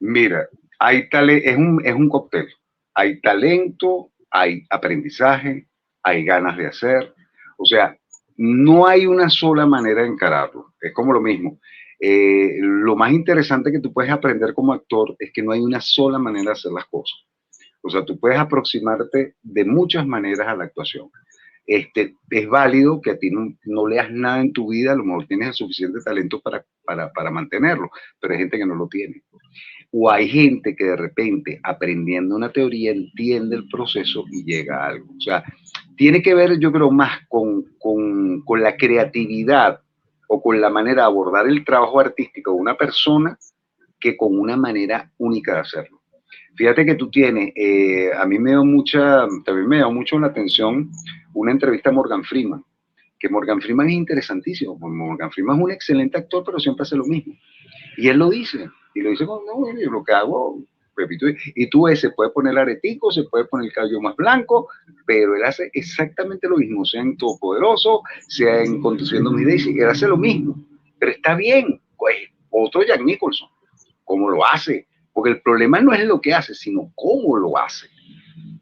Mira, es un cóctel. Hay talento, hay aprendizaje, hay ganas de hacer. O sea, no hay una sola manera de encararlo. Es como lo mismo. Lo más interesante que tú puedes aprender como actor es que no hay una sola manera de hacer las cosas. O sea, tú puedes aproximarte de muchas maneras a la actuación. Es válido que a ti no leas nada en tu vida, a lo mejor tienes el suficiente talento para mantenerlo, pero hay gente que no lo tiene. O hay gente que de repente, aprendiendo una teoría, entiende el proceso y llega a algo. O sea, tiene que ver, yo creo, más con la creatividad o con la manera de abordar el trabajo artístico de una persona que con una manera única de hacerlo. Fíjate que tú tienes, a mí también me dio mucho la atención una entrevista a Morgan Freeman, que Morgan Freeman es interesantísimo. Morgan Freeman es un excelente actor, pero siempre hace lo mismo. Y él lo dice, y lo dice como, no, lo que hago, repito, y tú ves, se puede poner aretico, se puede poner el cabello más blanco, pero él hace exactamente lo mismo, sea en Todopoderoso, sea en Conduciendo mi Daisy, él hace lo mismo, pero está bien, pues, otro Jack Nicholson, cómo lo hace, porque el problema no es lo que hace, sino cómo lo hace.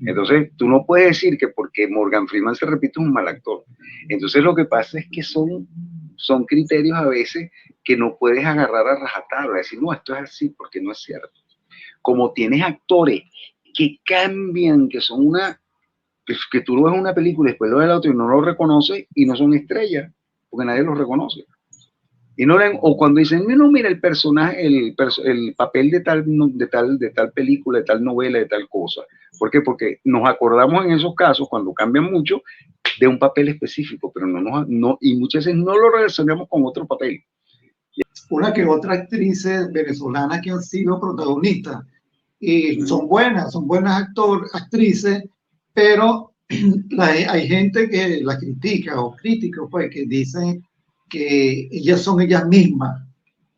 Entonces, tú no puedes decir que porque Morgan Freeman se repite es un mal actor. Entonces, lo que pasa es que son criterios a veces que no puedes agarrar a rajatabla, decir, no, esto es así, porque no es cierto. Como tienes actores que cambian, que son que tú lo ves en una película y después lo ves en la otra y no lo reconoces y no son estrellas, porque nadie los reconoce. Y o cuando dicen, no, mira, el personaje, el papel de tal película, de tal novela, de tal cosa. ¿Por qué? Porque nos acordamos en esos casos, cuando cambian mucho, de un papel específico, pero y muchas veces no lo relacionamos con otro papel. Una que otra actrices venezolanas que han sido protagonistas, y son buenas actrices, pero hay gente que la critica, o críticos, pues, que dicen que ellas son ellas mismas.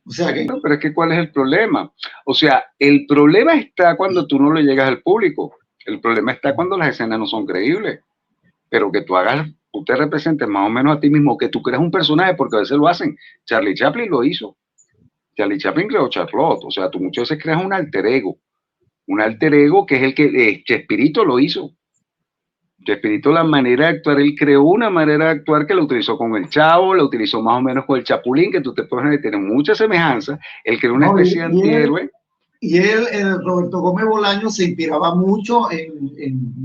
O sea que... No, pero es que ¿cuál es el problema? O sea, el problema está cuando tú no le llegas al público. El problema está cuando las escenas no son creíbles. Pero que tú te representes más o menos a ti mismo, que tú creas un personaje, porque a veces lo hacen. Charlie Chaplin lo hizo. Charlie Chaplin creó Charlotte. O sea, tú muchas veces creas un alter ego. Un alter ego que es el que Chespirito lo hizo. Chespirito, la manera de actuar, él creó una manera de actuar que la utilizó con el Chavo, la utilizó más o menos con el Chapulín, que tú te puedes tener mucha semejanza. Él creó una especie de antihéroe. Y Roberto Gómez Bolaño, se inspiraba mucho en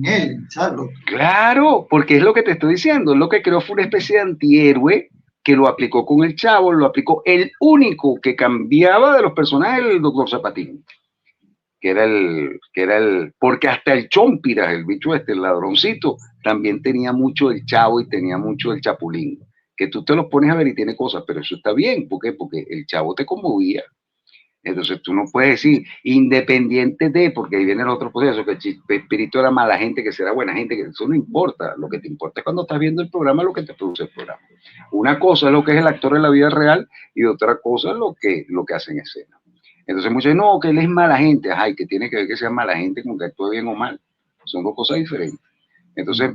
él, Charlotte. Claro, porque es lo que te estoy diciendo. Lo que creó fue una especie de antihéroe que lo aplicó con el Chavo, lo aplicó el único que cambiaba de los personajes, el Doctor Zapatín, que era el, porque hasta el Chompiras, el bicho este, el ladroncito, también tenía mucho el Chavo y tenía mucho el Chapulín, que tú te los pones a ver y tiene cosas, pero eso está bien, ¿por qué? Porque el Chavo te conmovía. Entonces tú no puedes decir, independiente de, porque ahí viene el otro proceso, que el Chespirito era mala gente, que será buena gente, que eso no importa. Lo que te importa es cuando estás viendo el programa, lo que te produce el programa. Una cosa es lo que es el actor en la vida real y otra cosa es lo que hace en escena. Entonces muchos dicen, no, que él es mala gente. Ajá, y que tiene que ver que sea mala gente con que actúe bien o mal. Son dos cosas diferentes. Entonces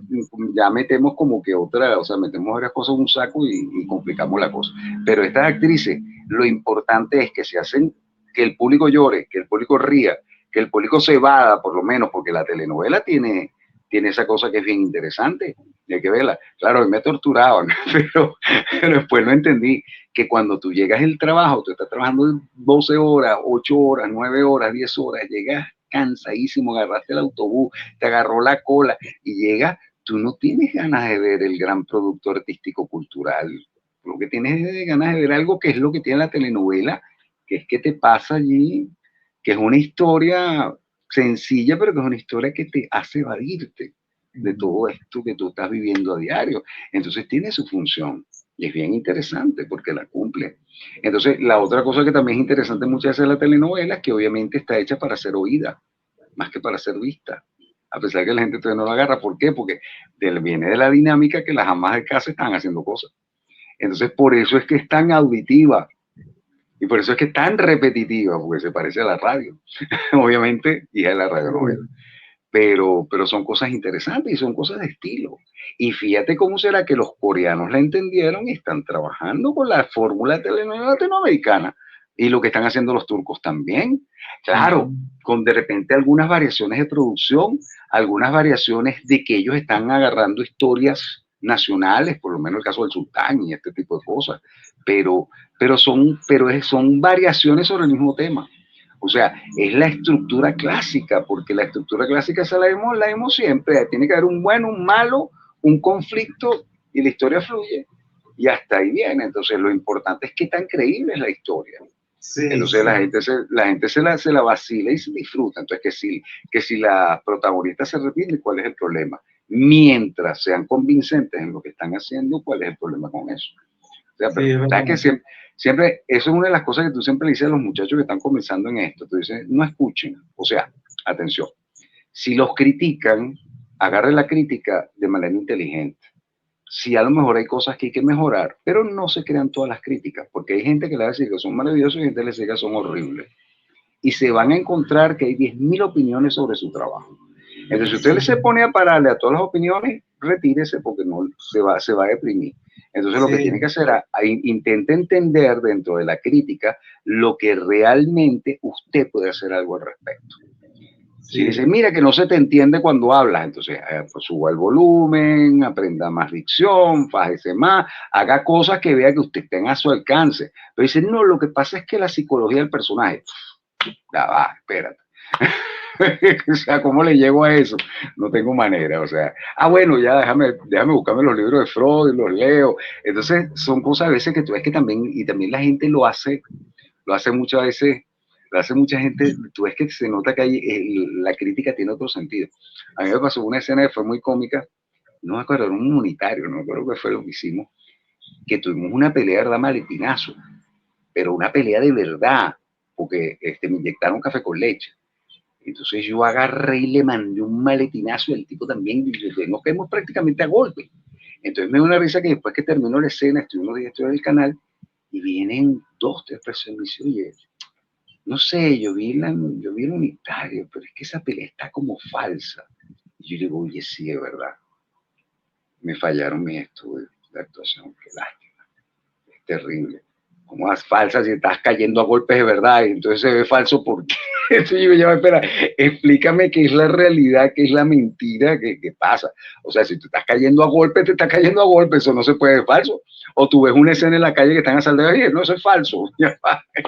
ya metemos como que otra, o sea, metemos varias cosas en un saco y complicamos la cosa. Pero estas actrices, lo importante es que se hacen, que el público llore, que el público ría, que el público se evada, por lo menos, porque la telenovela tiene esa cosa que es bien interesante, y hay que verla. Claro, me torturaban, pero después lo entendí, que cuando tú llegas al trabajo, tú estás trabajando 12 horas, 8 horas, 9 horas, 10 horas, llegas cansadísimo, agarraste el autobús, te agarró la cola y llegas, tú no tienes ganas de ver el gran producto artístico cultural, lo que tienes es ganas de ver algo que es lo que tiene la telenovela, que es que te pasa allí, que es una historia sencilla, pero que es una historia que te hace evadirte de todo esto que tú estás viviendo a diario. Entonces tiene su función y es bien interesante porque la cumple. Entonces la otra cosa que también es interesante muchas veces de la telenovela es que obviamente está hecha para ser oída, más que para ser vista. A pesar que la gente todavía no la agarra. ¿Por qué? Porque viene de la dinámica que las amas de casa están haciendo cosas. Entonces por eso es que es tan auditiva. Y por eso es que es tan repetitiva, porque se parece a la radio, obviamente, hija de la radionovela. Pero son cosas interesantes y son cosas de estilo. Y fíjate cómo será que los coreanos la entendieron y están trabajando con la fórmula telenovela latinoamericana. Y lo que están haciendo los turcos también. Claro, con de repente algunas variaciones de producción, algunas variaciones de que ellos están agarrando historias nacionales, por lo menos el caso del Sultán y este tipo de cosas. Pero son variaciones sobre el mismo tema. O sea, es la estructura clásica, porque la estructura clásica esa la vemos siempre. Tiene que haber un bueno, un malo, un conflicto y la historia fluye. Y hasta ahí viene. Entonces, lo importante es qué tan creíble es la historia. Sí, entonces sí. la gente se la vacila y se disfruta. Entonces, que si la protagonista se repite, ¿cuál es el problema? Mientras sean convincentes en lo que están haciendo, ¿cuál es el problema con eso? O sea, pero sí, que siempre, eso es una de las cosas que tú siempre le dices a los muchachos que están comenzando en esto. Tú dices, no escuchen. O sea, atención. Si los critican, agarren la crítica de manera inteligente. Si a lo mejor hay cosas que hay que mejorar, pero no se crean todas las críticas, porque hay gente que le va a decir que son maravillosos y gente que le dice que son horribles. Y se van a encontrar que hay 10.000 opiniones sobre su trabajo. Entonces, si usted se pone a pararle a todas las opiniones, retírese porque no se va a deprimir. Entonces, lo que tiene que hacer es intente entender dentro de la crítica lo que realmente usted puede hacer algo al respecto. Si dice, mira que no se te entiende cuando hablas, entonces pues suba el volumen, aprenda más dicción, fájese más, haga cosas que vea que usted tenga a su alcance. Pero dice, no, lo que pasa es que la psicología del personaje, ya va, espérate. O sea, ¿cómo le llego a eso? No tengo manera, o sea, bueno, ya déjame buscarme los libros de Freud, los leo. Entonces, son cosas a veces que tú ves que también la gente lo hace muchas veces, lo hace mucha gente, tú ves que se nota que la crítica tiene otro sentido. A mí me pasó una escena que fue muy cómica, no me acuerdo, era un unitario, no me acuerdo qué fue lo que hicimos, que tuvimos una pelea, ¿verdad? Maletinazo, pero una pelea de verdad, porque me inyectaron café con leche. Entonces yo agarré y le mandé un maletinazo y el tipo también, nos quedamos prácticamente a golpe. Entonces me dio una risa que después que terminó la escena, estoy unos días en el canal y vienen 2, 3 personas y me dicen, oye, no sé, yo vi el unitario, pero es que esa pelea está como falsa. Y yo digo, oye, sí, es verdad. Me fallaron mis estudios de actuación, qué lástima. Es terrible. Como es falsa si estás cayendo a golpes de verdad y entonces se ve falso porque entonces yo ya espera, explícame qué es la realidad, qué es la mentira que pasa. O sea, si tú estás cayendo a golpes, te estás cayendo a golpes, eso no se puede ver falso. O tú ves una escena en la calle que están a saltar y no, eso es falso.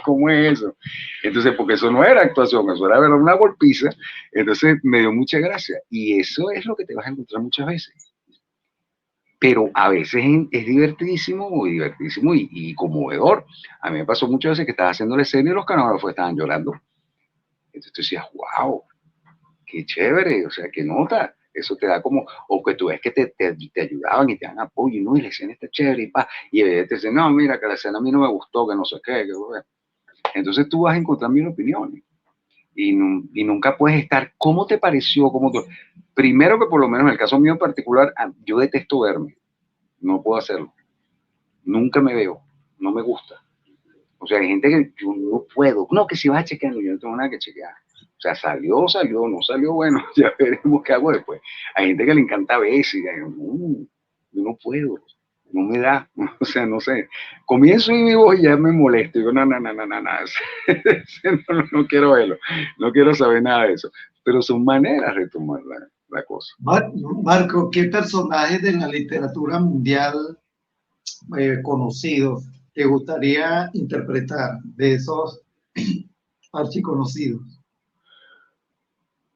¿Cómo es eso? Entonces, porque eso no era actuación, eso era ver una golpiza. Entonces me dio mucha gracia. Y eso es lo que te vas a encontrar muchas veces. pero a veces es divertidísimo y conmovedor. A mí me pasó muchas veces que estaba haciendo la escena y los camarógrafos estaban llorando. Entonces tú decías, wow, qué chévere, o sea, qué nota. Eso te da como, o que tú ves que te ayudaban y te dan apoyo, y no, y la escena está chévere, y ellos te dicen, no, mira, que la escena a mí no me gustó, que no sé qué, que bueno. Entonces tú vas a encontrar mil opiniones y nunca puedes estar, ¿cómo te pareció? Primero que por lo menos en el caso mío en particular, yo detesto verme, no puedo hacerlo, nunca me veo, no me gusta. O sea, hay gente que yo no puedo, no, que si vas a chequear, yo no tengo nada que chequear. O sea, salió, no salió, bueno, ya veremos qué hago después. Hay gente que le encanta verse y yo no puedo, no me da, o sea, no sé. Comienzo y mi voz y ya me molesto. Digo, no, no quiero verlo, no quiero saber nada de eso. Pero son maneras de tomar la cosa. Marco, ¿qué personajes de la literatura mundial conocidos te gustaría interpretar de esos archiconocidos?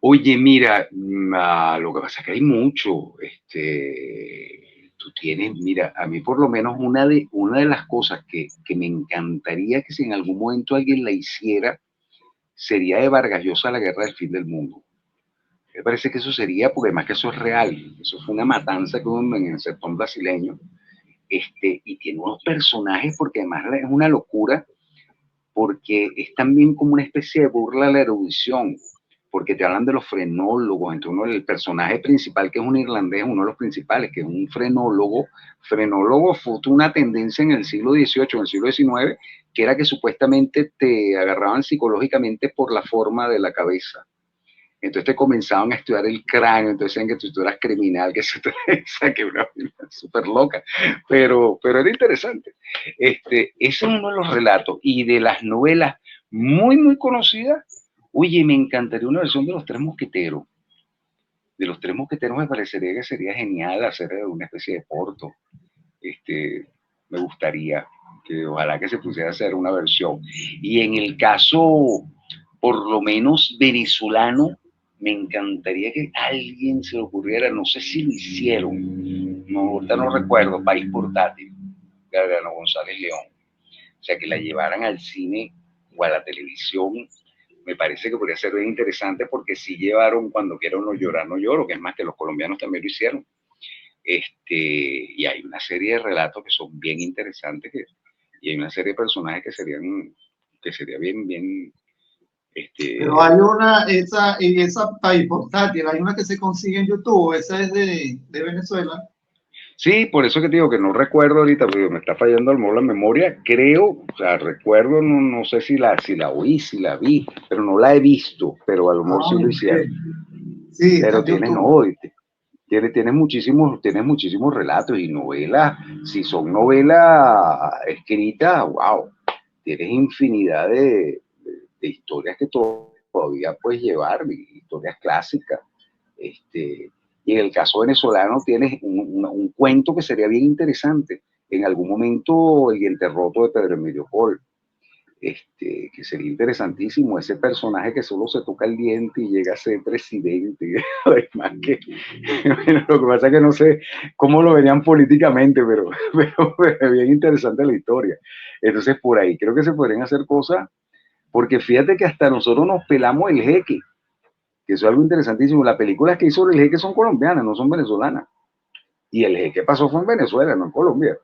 Oye, mira, lo que pasa es que hay mucho. Tú tienes, mira, a mí por lo menos una de las cosas que me encantaría que si en algún momento alguien la hiciera sería de Vargas Llosa, La Guerra del Fin del Mundo. Me parece que eso sería, porque además que eso es real, eso fue una matanza que hubo en el sertón brasileño, y tiene unos personajes, porque además es una locura, porque es también como una especie de burla a la erudición, porque te hablan de los frenólogos, entre uno el personaje principal, que es un irlandés, uno de los principales, que es un frenólogo. Frenólogo fue una tendencia en el siglo XVIII, en el siglo XIX, que era que supuestamente te agarraban psicológicamente por la forma de la cabeza. Entonces te comenzaban a estudiar el cráneo, entonces decían que tú eras criminal, que eso que una súper loca, pero era interesante. Ese es uno de los relatos, y de las novelas muy conocidas, oye, me encantaría una versión de Los Tres Mosqueteros. De Los Tres Mosqueteros me parecería que sería genial hacer una especie de Porto. Me gustaría que ojalá que se pusiera a hacer una versión. Y en el caso, por lo menos venezolano, me encantaría que a alguien se le ocurriera, no sé si lo hicieron, no, ahorita no recuerdo, País Portátil, de Adriano González León. O sea, que la llevaran al cine o a la televisión, me parece que podría ser bien interesante, porque sí llevaron Cuando quiero no llorar, no lloro, que es más que los colombianos también lo hicieron. Y hay una serie de relatos que son bien interesantes, y hay una serie de personajes que sería bien. Pero hay una, esa país portátil, hay una que se consigue en YouTube, esa es de Venezuela. Sí, por eso que te digo que no recuerdo ahorita, porque me está fallando a lo mejor la memoria. Creo, o sea, recuerdo, no sé si la oí, si la vi, pero no la he visto, pero a lo mejor sí lo hicieron. Sí, Pero tienes muchísimos relatos y novelas. Si son novelas escritas, wow, tienes infinidad de historias que todavía puedes llevar, historias clásicas. Y en el caso venezolano tienes un cuento que sería bien interesante. En algún momento, El Diente Roto de Pedro Emilio Paul, que sería interesantísimo, ese personaje que solo se toca el diente y llega a ser presidente. Además que, bueno, lo que pasa es que no sé cómo lo verían políticamente, pero es bien interesante la historia. Entonces por ahí creo que se podrían hacer cosas, porque fíjate que hasta nosotros nos pelamos el jeque, que eso es algo interesantísimo. Las películas que hizo el jeque son colombianas, no son venezolanas. Y el jeque pasó fue en Venezuela, no en Colombia.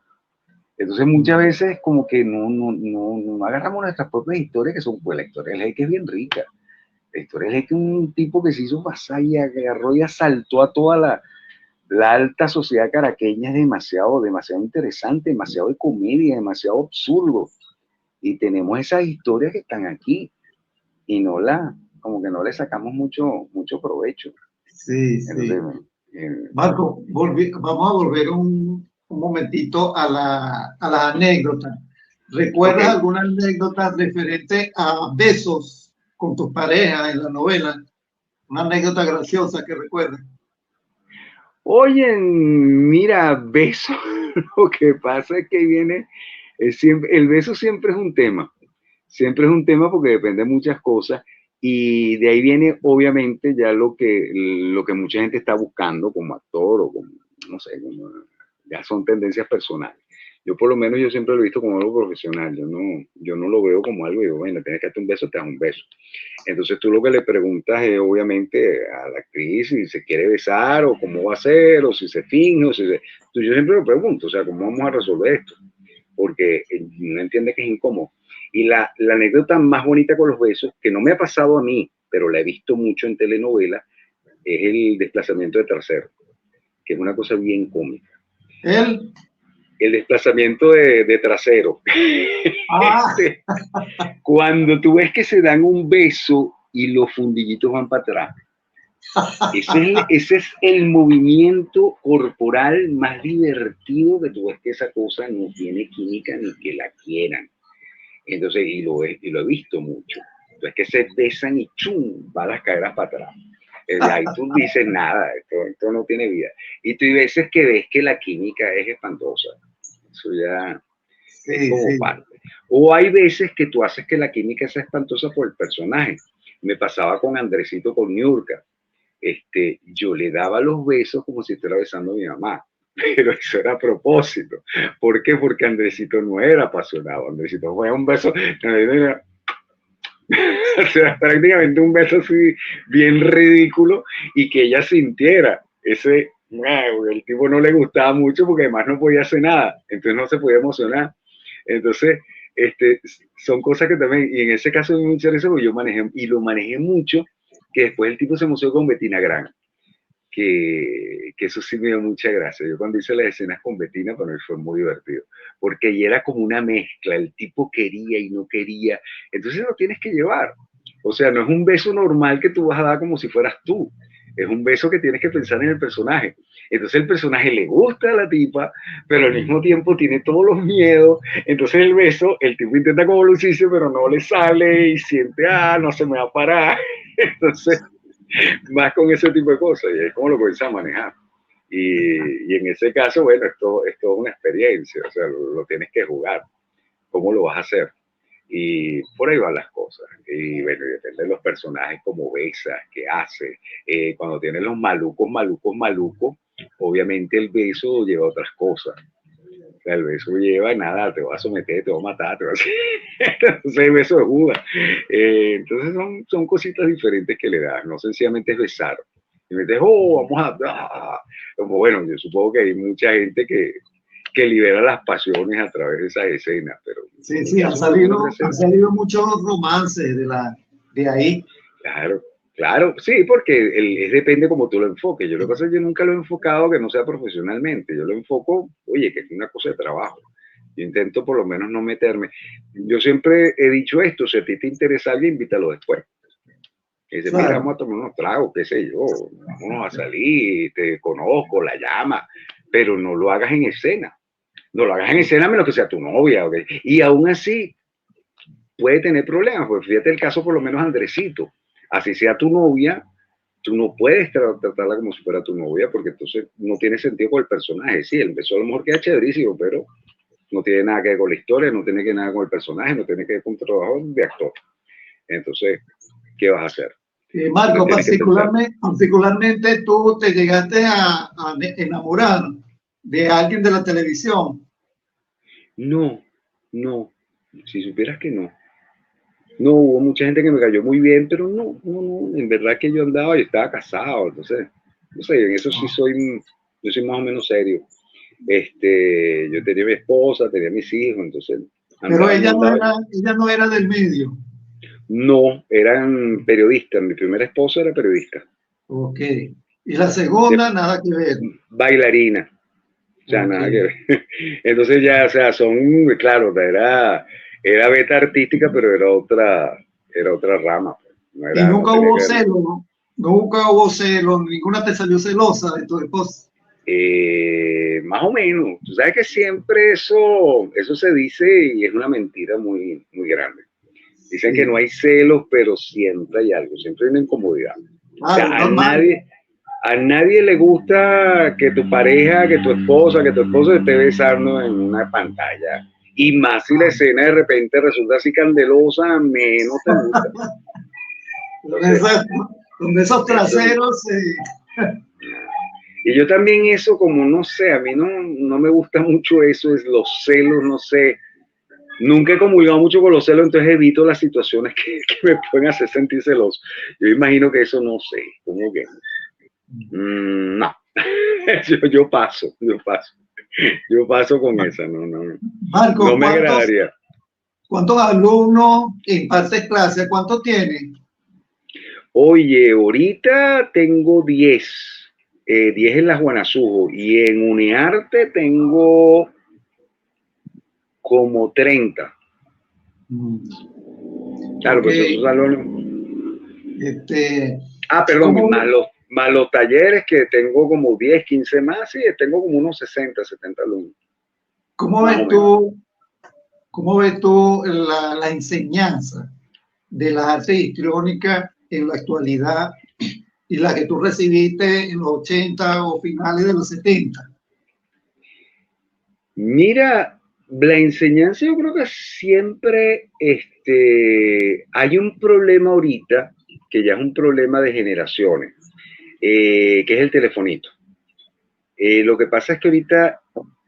Entonces muchas veces como que no agarramos nuestras propias historias, que son, pues la historia del jeque es bien rica. La historia del jeque es un tipo que se hizo vasalla, que agarró y asaltó a toda la alta sociedad caraqueña. Es demasiado interesante, demasiado de comedia, demasiado absurdo. Y tenemos esas historias que están aquí y como que no le sacamos mucho provecho. Sí. Entonces, Marco, vamos a volver un momentito a las anécdotas. ¿Recuerdas alguna anécdota referente a besos con tus parejas en la novela? Una anécdota graciosa que recuerdes. Oye, mira, beso, lo que pasa es que el beso siempre es un tema porque depende de muchas cosas, y de ahí viene obviamente ya lo que mucha gente está buscando como actor o como, no sé, ya son tendencias personales. Yo por lo menos yo siempre lo he visto como algo profesional, yo no lo veo como algo, digo, bueno, tienes que darte un beso, te das un beso. Entonces tú lo que le preguntas es obviamente a la actriz si se quiere besar o cómo va a ser, o si se finge, o si se... Entonces yo siempre lo pregunto, o sea, ¿cómo vamos a resolver esto? Porque uno entiende que es incómodo. Y la anécdota más bonita con los besos, que no me ha pasado a mí, pero la he visto mucho en telenovelas, es el desplazamiento de trasero, que es una cosa bien cómica. El desplazamiento de trasero. Ah. Cuando tú ves que se dan un beso y los fundillitos van para atrás. Ese es el movimiento corporal más divertido, que tú ves que esa cosa no tiene química ni que la quieran. Entonces, y lo he visto mucho. Entonces que se besan y ¡chum! Va las caderas para atrás. Ahí tú dices nada, esto no tiene vida. Y tú hay veces que ves que la química es espantosa. Eso ya es como parte. O hay veces que tú haces que la química sea espantosa por el personaje. Me pasaba con Andresito, con Niurka. Yo le daba los besos como si estuviera besando a mi mamá. Pero eso era a propósito. ¿Por qué? Porque Andresito no era apasionado. Andresito fue un beso... O sea, prácticamente un beso así bien ridículo y que ella sintiera ese, el tipo no le gustaba mucho porque además no podía hacer nada, entonces no se podía emocionar. Entonces, son cosas que también, y en ese caso me interesa porque yo lo manejé mucho, que después el tipo se emocionó con Bettina Gran, que eso sí me dio mucha gracia. Yo cuando hice las escenas con Bettina, para mí fue muy divertido, porque ahí era como una mezcla, el tipo quería y no quería, entonces lo tienes que llevar. O sea, no es un beso normal que tú vas a dar como si fueras tú, es un beso que tienes que pensar en el personaje. Entonces el personaje le gusta a la tipa, pero al mismo tiempo tiene todos los miedos, entonces el beso, el tipo intenta como lucirse, pero no le sale y siente, no se me va a parar. Entonces más con ese tipo de cosas, y es como lo comienza a manejar. Y en ese caso, bueno, esto es toda una experiencia, o sea, lo tienes que jugar, cómo lo vas a hacer. Y por ahí van las cosas. Y bueno, depende de los personajes, cómo besas, qué hace. Cuando tienes los malucos, obviamente el beso lleva otras cosas. O sea, el beso lleva nada, te va a someter, te va a matar, te va a... Entonces el beso de Judas. Entonces son cositas diferentes que le das, no sencillamente es besar. Y me dices, vamos a... Como, bueno, yo supongo que hay mucha gente que libera las pasiones a través de esas escenas, pero... Sí, han salido muchos romances de ahí. Claro, sí, porque depende como tú lo enfoques. Yo lo que pasa es que yo nunca lo he enfocado que no sea profesionalmente. Yo lo enfoco, oye, que es una cosa de trabajo. Yo intento por lo menos no meterme. Yo siempre he dicho esto, si a ti te interesa alguien, invítalo después. Y dice, mira, vamos a tomar unos tragos, qué sé yo, vámonos a salir, te conozco, la llama, pero no lo hagas en escena. No lo hagas en escena menos que sea tu novia. ¿Okay? Y aún así puede tener problemas, porque fíjate el caso por lo menos Andresito. Así sea tu novia, tú no puedes tratarla como si fuera tu novia, porque entonces no tiene sentido con el personaje. Sí, el beso a lo mejor queda chéverísimo, pero no tiene nada que ver con la historia, no tiene que ver nada con el personaje, no tiene que ver con un trabajo de actor. Entonces, ¿qué vas a hacer? Marco, particularmente tú te llegaste a enamorar de alguien de la televisión. No, si supieras que no. No, hubo mucha gente que me cayó muy bien, pero no, en verdad que yo estaba casado, entonces, no sé, en eso sí yo soy más o menos serio. Yo tenía mi esposa, tenía mis hijos, entonces... Pero ella no era del medio. No, eran periodistas, mi primera esposa era periodista. Ok, y la segunda, nada que ver. Bailarina, o sea, nada que ver. Entonces ya, o sea, claro, era beta artística, pero era otra rama. No era, y nunca hubo celos, ¿no? Nunca hubo celos, ninguna te salió celosa de tu esposa. Más o menos. Tú sabes que siempre eso se dice y es una mentira muy, muy grande. Dicen que no hay celos, pero siempre hay algo, siempre hay una incomodidad. O sea, a nadie le gusta que tu pareja, que tu esposa esté besando en una pantalla. Y más si la escena de repente resulta así candelosa, menos te gusta. Con esos traseros. Y yo también eso, como no sé, a mí no me gusta mucho eso, es los celos, no sé. Nunca he comulgado mucho con los celos, entonces evito las situaciones que me pueden hacer sentir celoso. Yo imagino que eso no sé, como que no. yo paso, yo paso con esa, Marco, no me agradaría. ¿cuántos alumnos impartes clase? ¿Cuántos tienes? Oye, ahorita tengo 10, 10 en la Juanasujo y en Uniarte tengo como 30. Claro, pues esos salones. Perdón, más los talleres que tengo como 10, 15 más, y tengo como unos 60, 70 alumnos. ¿Cómo ves tú la enseñanza de las artes histriónicas en la actualidad y la que tú recibiste en los 80 o finales de los 70? Mira, la enseñanza, yo creo que siempre hay un problema ahorita, que ya es un problema de generaciones, que es el telefonito. Lo que pasa es que ahorita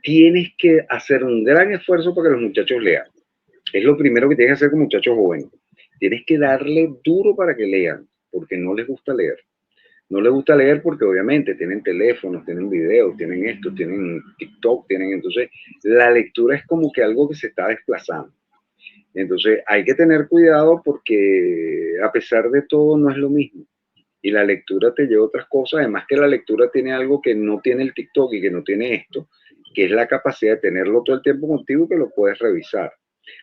tienes que hacer un gran esfuerzo para que los muchachos lean. Es lo primero que tienes que hacer con muchachos jóvenes. Tienes que darle duro para que lean, porque no les gusta leer. No les gusta leer porque obviamente tienen teléfonos, tienen videos, tienen esto, tienen TikTok, entonces la lectura es como que algo que se está desplazando. Entonces hay que tener cuidado porque a pesar de todo no es lo mismo. Y la lectura te lleva a otras cosas, además que la lectura tiene algo que no tiene el TikTok y que no tiene esto, que es la capacidad de tenerlo todo el tiempo contigo y que lo puedes revisar.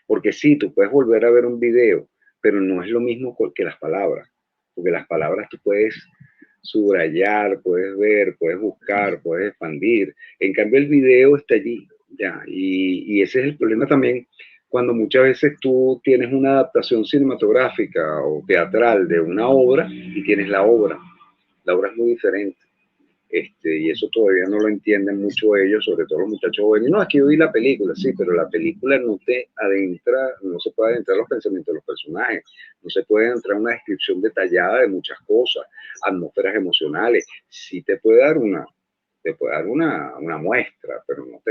Porque sí, tú puedes volver a ver un video, pero no es lo mismo que las palabras, porque las palabras tú puedes subrayar, puedes ver, puedes buscar, puedes expandir. En cambio, el video está allí, ya, y ese es el problema también cuando muchas veces tú tienes una adaptación cinematográfica o teatral de una obra y tienes la obra. La obra es muy diferente. Y eso todavía no lo entienden mucho ellos, sobre todo los muchachos jóvenes. No, es que yo vi la película, sí, pero la película no te adentra, no se puede adentrar los pensamientos de los personajes, no se puede entrar una descripción detallada de muchas cosas, atmósferas emocionales. Sí te puede dar una muestra, pero no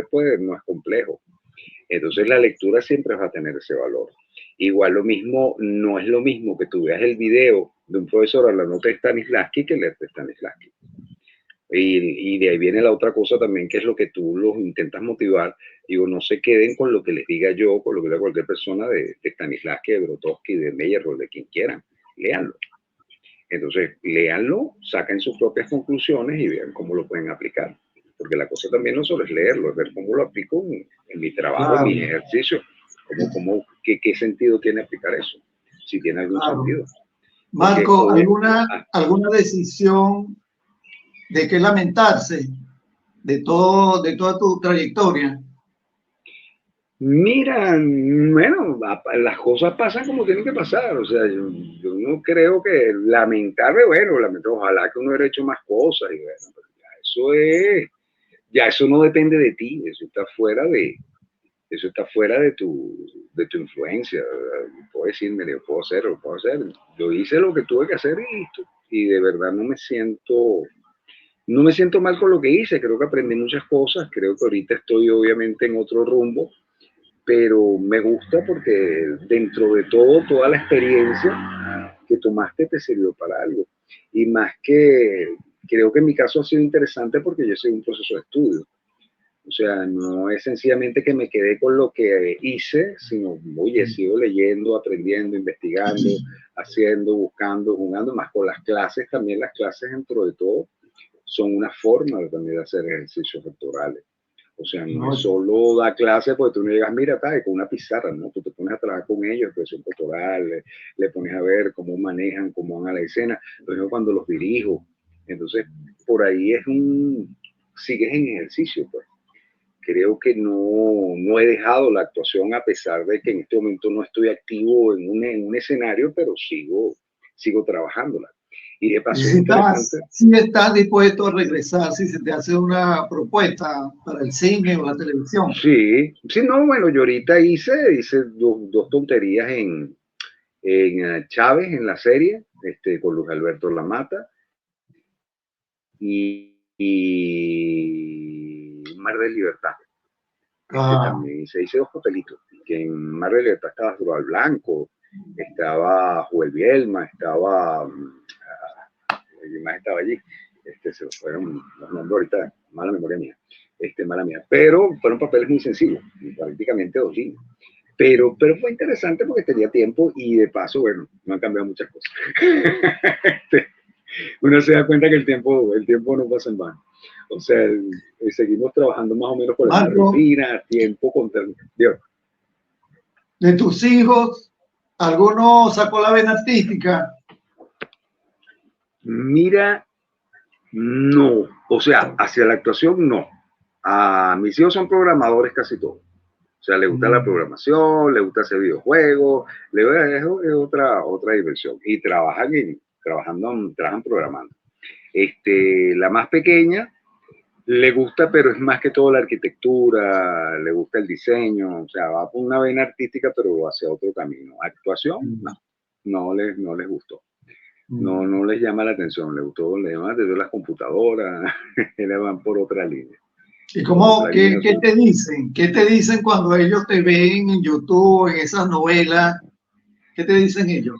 es complejo. Entonces la lectura siempre va a tener ese valor. Igual lo mismo, no es lo mismo que tú veas el video de un profesor hablando de Stanislavski que leerte Stanislavski. Y de ahí viene la otra cosa también, que es lo que tú los intentas motivar. Digo, no se queden con lo que les diga yo, con lo que diga cualquier persona de Stanislavski, de Grotowski, de Meyerhold, de quien quieran. Léanlo. Entonces, léanlo, saquen sus propias conclusiones y vean cómo lo pueden aplicar. Porque la cosa también no solo es leerlo, es ver cómo lo aplico en mi trabajo, en mi ejercicio. ¿Qué sentido tiene aplicar eso? Si tiene algún sentido. Marco, porque, ¿alguna decisión de qué lamentarse de toda tu trayectoria? Mira, bueno, las cosas pasan como tienen que pasar, o sea, yo no creo que lamentarme, ojalá que uno hubiera hecho más cosas, y bueno, pero ya eso no depende de ti, eso está fuera de tu influencia. Puedo decirme, yo puedo hacer, yo hice lo que tuve que hacer y listo, y de verdad no me siento mal con lo que hice, creo que aprendí muchas cosas, creo que ahorita estoy obviamente en otro rumbo, pero me gusta porque dentro de toda la experiencia que tomaste te sirvió para algo. Y más que, creo que en mi caso ha sido interesante porque yo soy un proceso de estudio. O sea, no es sencillamente que me quedé con lo que hice, sino, oye, sigo leyendo, aprendiendo, investigando, haciendo, buscando, jugando, más con las clases. También las clases, dentro de todo, son una forma también de hacer ejercicios doctorales. O sea, no es solo da clase porque tú no llegas, mira, con una pizarra, ¿no? Tú te pones a trabajar con ellos, expresión corporal, le pones a ver cómo manejan, cómo van a la escena. Pero cuando los dirijo, entonces por ahí sigues en ejercicio, pues. Creo que no he dejado la actuación a pesar de que en este momento no estoy activo en un escenario, pero sigo trabajándola. Y de paso si estás dispuesto a regresar, si se te hace una propuesta para el cine o la televisión. Sí, no, bueno, yo ahorita hice dos tonterías en Chávez, en la serie, con Luis Alberto Lamata, y y Mar del Libertad. Ah, También hice 2 papelitos, que en Mar del Libertad estaba Durval Blanco, estaba Joel Bielma, estaba, ¿quién más estaba allí? Se me fueron los nombres ahorita, mala memoria mía, mala mía, pero fueron papeles muy sencillos, prácticamente 2 líneas. Pero fue interesante porque tenía tiempo y de paso, bueno, no han cambiado muchas cosas. Uno se da cuenta que el tiempo no pasa en vano. O sea, seguimos trabajando más o menos con la misma Marco, rutina, tiempo contra Dios. de tus hijos, ¿alguno sacó la vena artística? Mira, no, o sea, hacia la actuación no. A mis hijos son programadores casi todos. O sea, les gusta la programación, les gusta hacer videojuegos, es otra diversión. Y trabajan programando. La más pequeña le gusta, pero es más que todo la arquitectura, le gusta el diseño, o sea, va por una vena artística, pero hacia otro camino. Actuación, no les gustó. No les llama la atención, les llama desde las computadoras, le van por otra línea. ¿Y cómo, qué te dicen? ¿Qué te dicen cuando ellos te ven en YouTube, en esas novelas? ¿Qué te dicen ellos?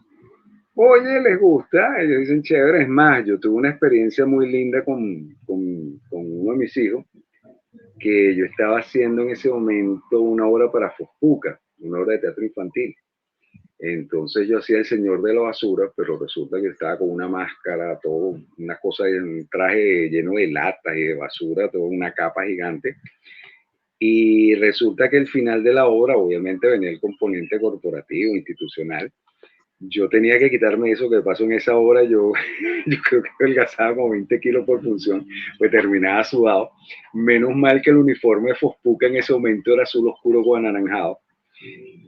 Oye, les gusta, ellos dicen chévere. Es más, yo tuve una experiencia muy linda con uno de mis hijos, que yo estaba haciendo en ese momento una obra para Fospuca, una obra de teatro infantil. Entonces yo hacía el señor de la basura, pero resulta que estaba con una máscara, todo, una cosa, un traje lleno de latas y de basura, toda una capa gigante. Y resulta que el final de la obra, obviamente venía el componente corporativo, institucional. Yo tenía que quitarme eso que pasó en esa obra. Yo creo que adelgazaba como 20 kilos por función, pues terminaba sudado. Menos mal que el uniforme de Fospuca en ese momento era azul oscuro con anaranjado.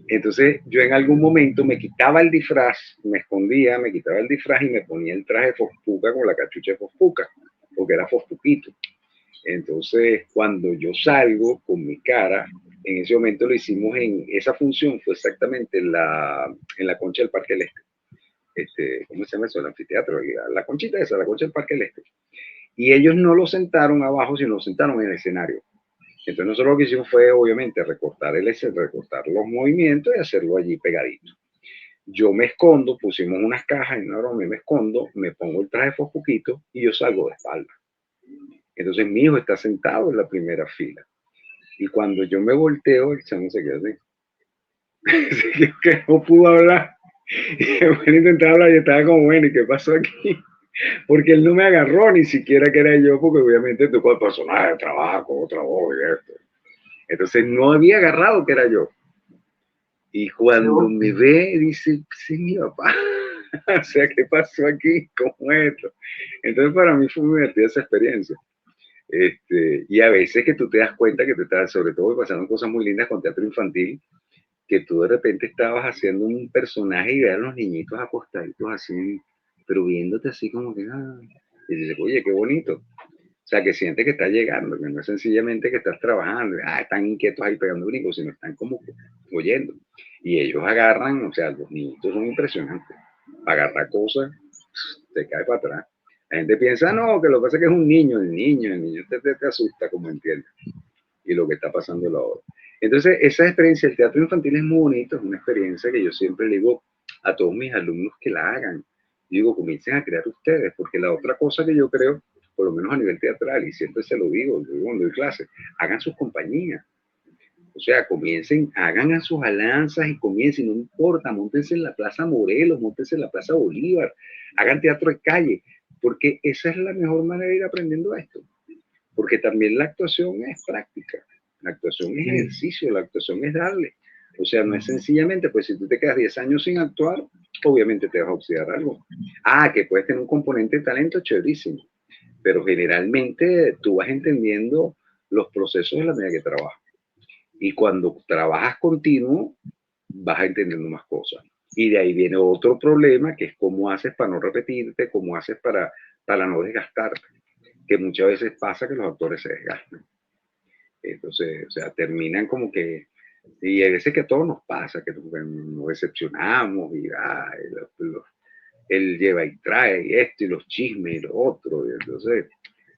Entonces yo en algún momento me quitaba el disfraz, me escondía, me quitaba el disfraz y me ponía el traje de Fospuca con la cachucha de Fospuca, porque era Fospuquito. Entonces cuando yo salgo con mi cara, en ese momento lo hicimos esa función fue exactamente en la concha del Parque del Este. ¿Cómo se llama eso? El anfiteatro, la conchita esa, la concha del Parque del Este. Y ellos no lo sentaron abajo, sino lo sentaron en el escenario. Entonces nosotros lo que hicimos fue, obviamente, recortar los movimientos y hacerlo allí pegadito. Yo me escondo, pusimos unas cajas en una broma, me escondo, me pongo el traje de Fospuquito y yo salgo de espalda. Entonces mi hijo está sentado en la primera fila. Y cuando yo me volteo, el chamo se queda así. Que no pudo hablar. Y yo intentaba hablar y estaba como, bueno, ¿y qué pasó aquí? Porque él no me agarró ni siquiera que era yo, porque obviamente tú con el personaje trabaja con otra voz y esto. Entonces no había agarrado que era yo. Y cuando me ve, dice, sí, mi papá. O sea, ¿qué pasó aquí? ¿Cómo es esto? Entonces para mí fue muy divertida esa experiencia. Y a veces que tú te das cuenta que te estás, sobre todo pasando cosas muy lindas con teatro infantil, que tú de repente estabas haciendo un personaje y ver a los niñitos acostaditos así, pero viéndote así como que, y dices, oye, qué bonito. O sea, que sientes que estás llegando, que no es sencillamente que estás trabajando, están inquietos ahí pegando brincos, sino están como oyendo. Y ellos agarran, o sea, los niñitos son impresionantes. Agarrar cosas, te cae para atrás. La gente piensa, no, que lo que pasa es que es un niño, el niño te asusta, como entiendes. Y lo que está pasando la hora. Entonces, esa experiencia, el teatro infantil es muy bonito, es una experiencia que yo siempre le digo a todos mis alumnos que la hagan. Digo, comiencen a crear ustedes, porque la otra cosa que yo creo, por lo menos a nivel teatral, y siempre se lo digo cuando doy clases, hagan sus compañías. O sea, comiencen, hagan a sus alianzas y comiencen, no importa, montense en la Plaza Morelos, montense en la Plaza Bolívar, hagan teatro de calle, porque esa es la mejor manera de ir aprendiendo esto. Porque también la actuación es práctica, la actuación es ejercicio, la actuación es darle. O sea, no es sencillamente, pues si tú te quedas 10 años sin actuar, obviamente te vas a oxidar algo. Que puedes tener un componente de talento chéverísimo, pero generalmente tú vas entendiendo los procesos de la medida que trabajas. Y cuando trabajas continuo, vas entendiendo más cosas. Y de ahí viene otro problema, que es cómo haces para no repetirte, cómo haces para no desgastarte, que muchas veces pasa que los actores se desgastan. Entonces, o sea, terminan como que, y hay veces que a todos nos pasa, que nos decepcionamos y él lleva y trae y esto y los chismes y lo otro. Y entonces,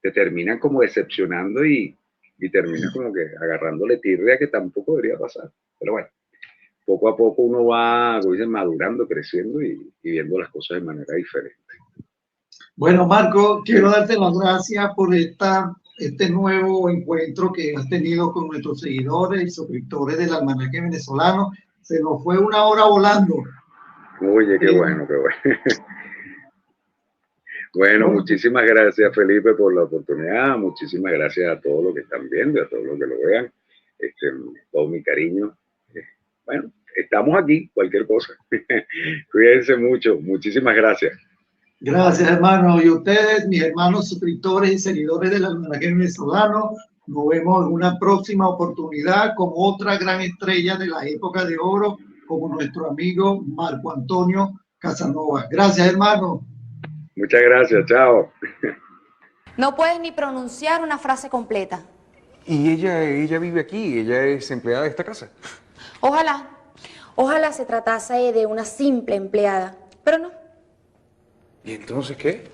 te terminan como decepcionando y terminas como que agarrándole tirria que tampoco debería pasar. Pero bueno, poco a poco uno va, como dicen, madurando, creciendo y viendo las cosas de manera diferente. Bueno, Marco, quiero darte las gracias por este nuevo encuentro que has tenido con nuestros seguidores y suscriptores del Almanaque Venezolano. Se nos fue una hora volando. Oye, qué bueno, qué bueno. Bueno, muchísimas gracias, Felipe, por la oportunidad. Muchísimas gracias a todos los que están viendo, a todos los que lo vean. Todo mi cariño. Bueno, estamos aquí, cualquier cosa. Cuídense mucho. Muchísimas gracias. Gracias, hermano. Y ustedes, mis hermanos suscriptores y seguidores del Almanaque Venezolano, nos vemos en una próxima oportunidad con otra gran estrella de la época de oro, como nuestro amigo Marco Antonio Casanova. Gracias, hermano. Muchas gracias, chao. No puedes ni pronunciar una frase completa. Y ella vive aquí, ella es empleada de esta casa. Ojalá se tratase de una simple empleada, pero no. ¿Y entonces qué?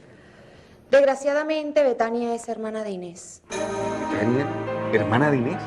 Desgraciadamente, Betania es hermana de Inés. ¿Betania, hermana de Inés?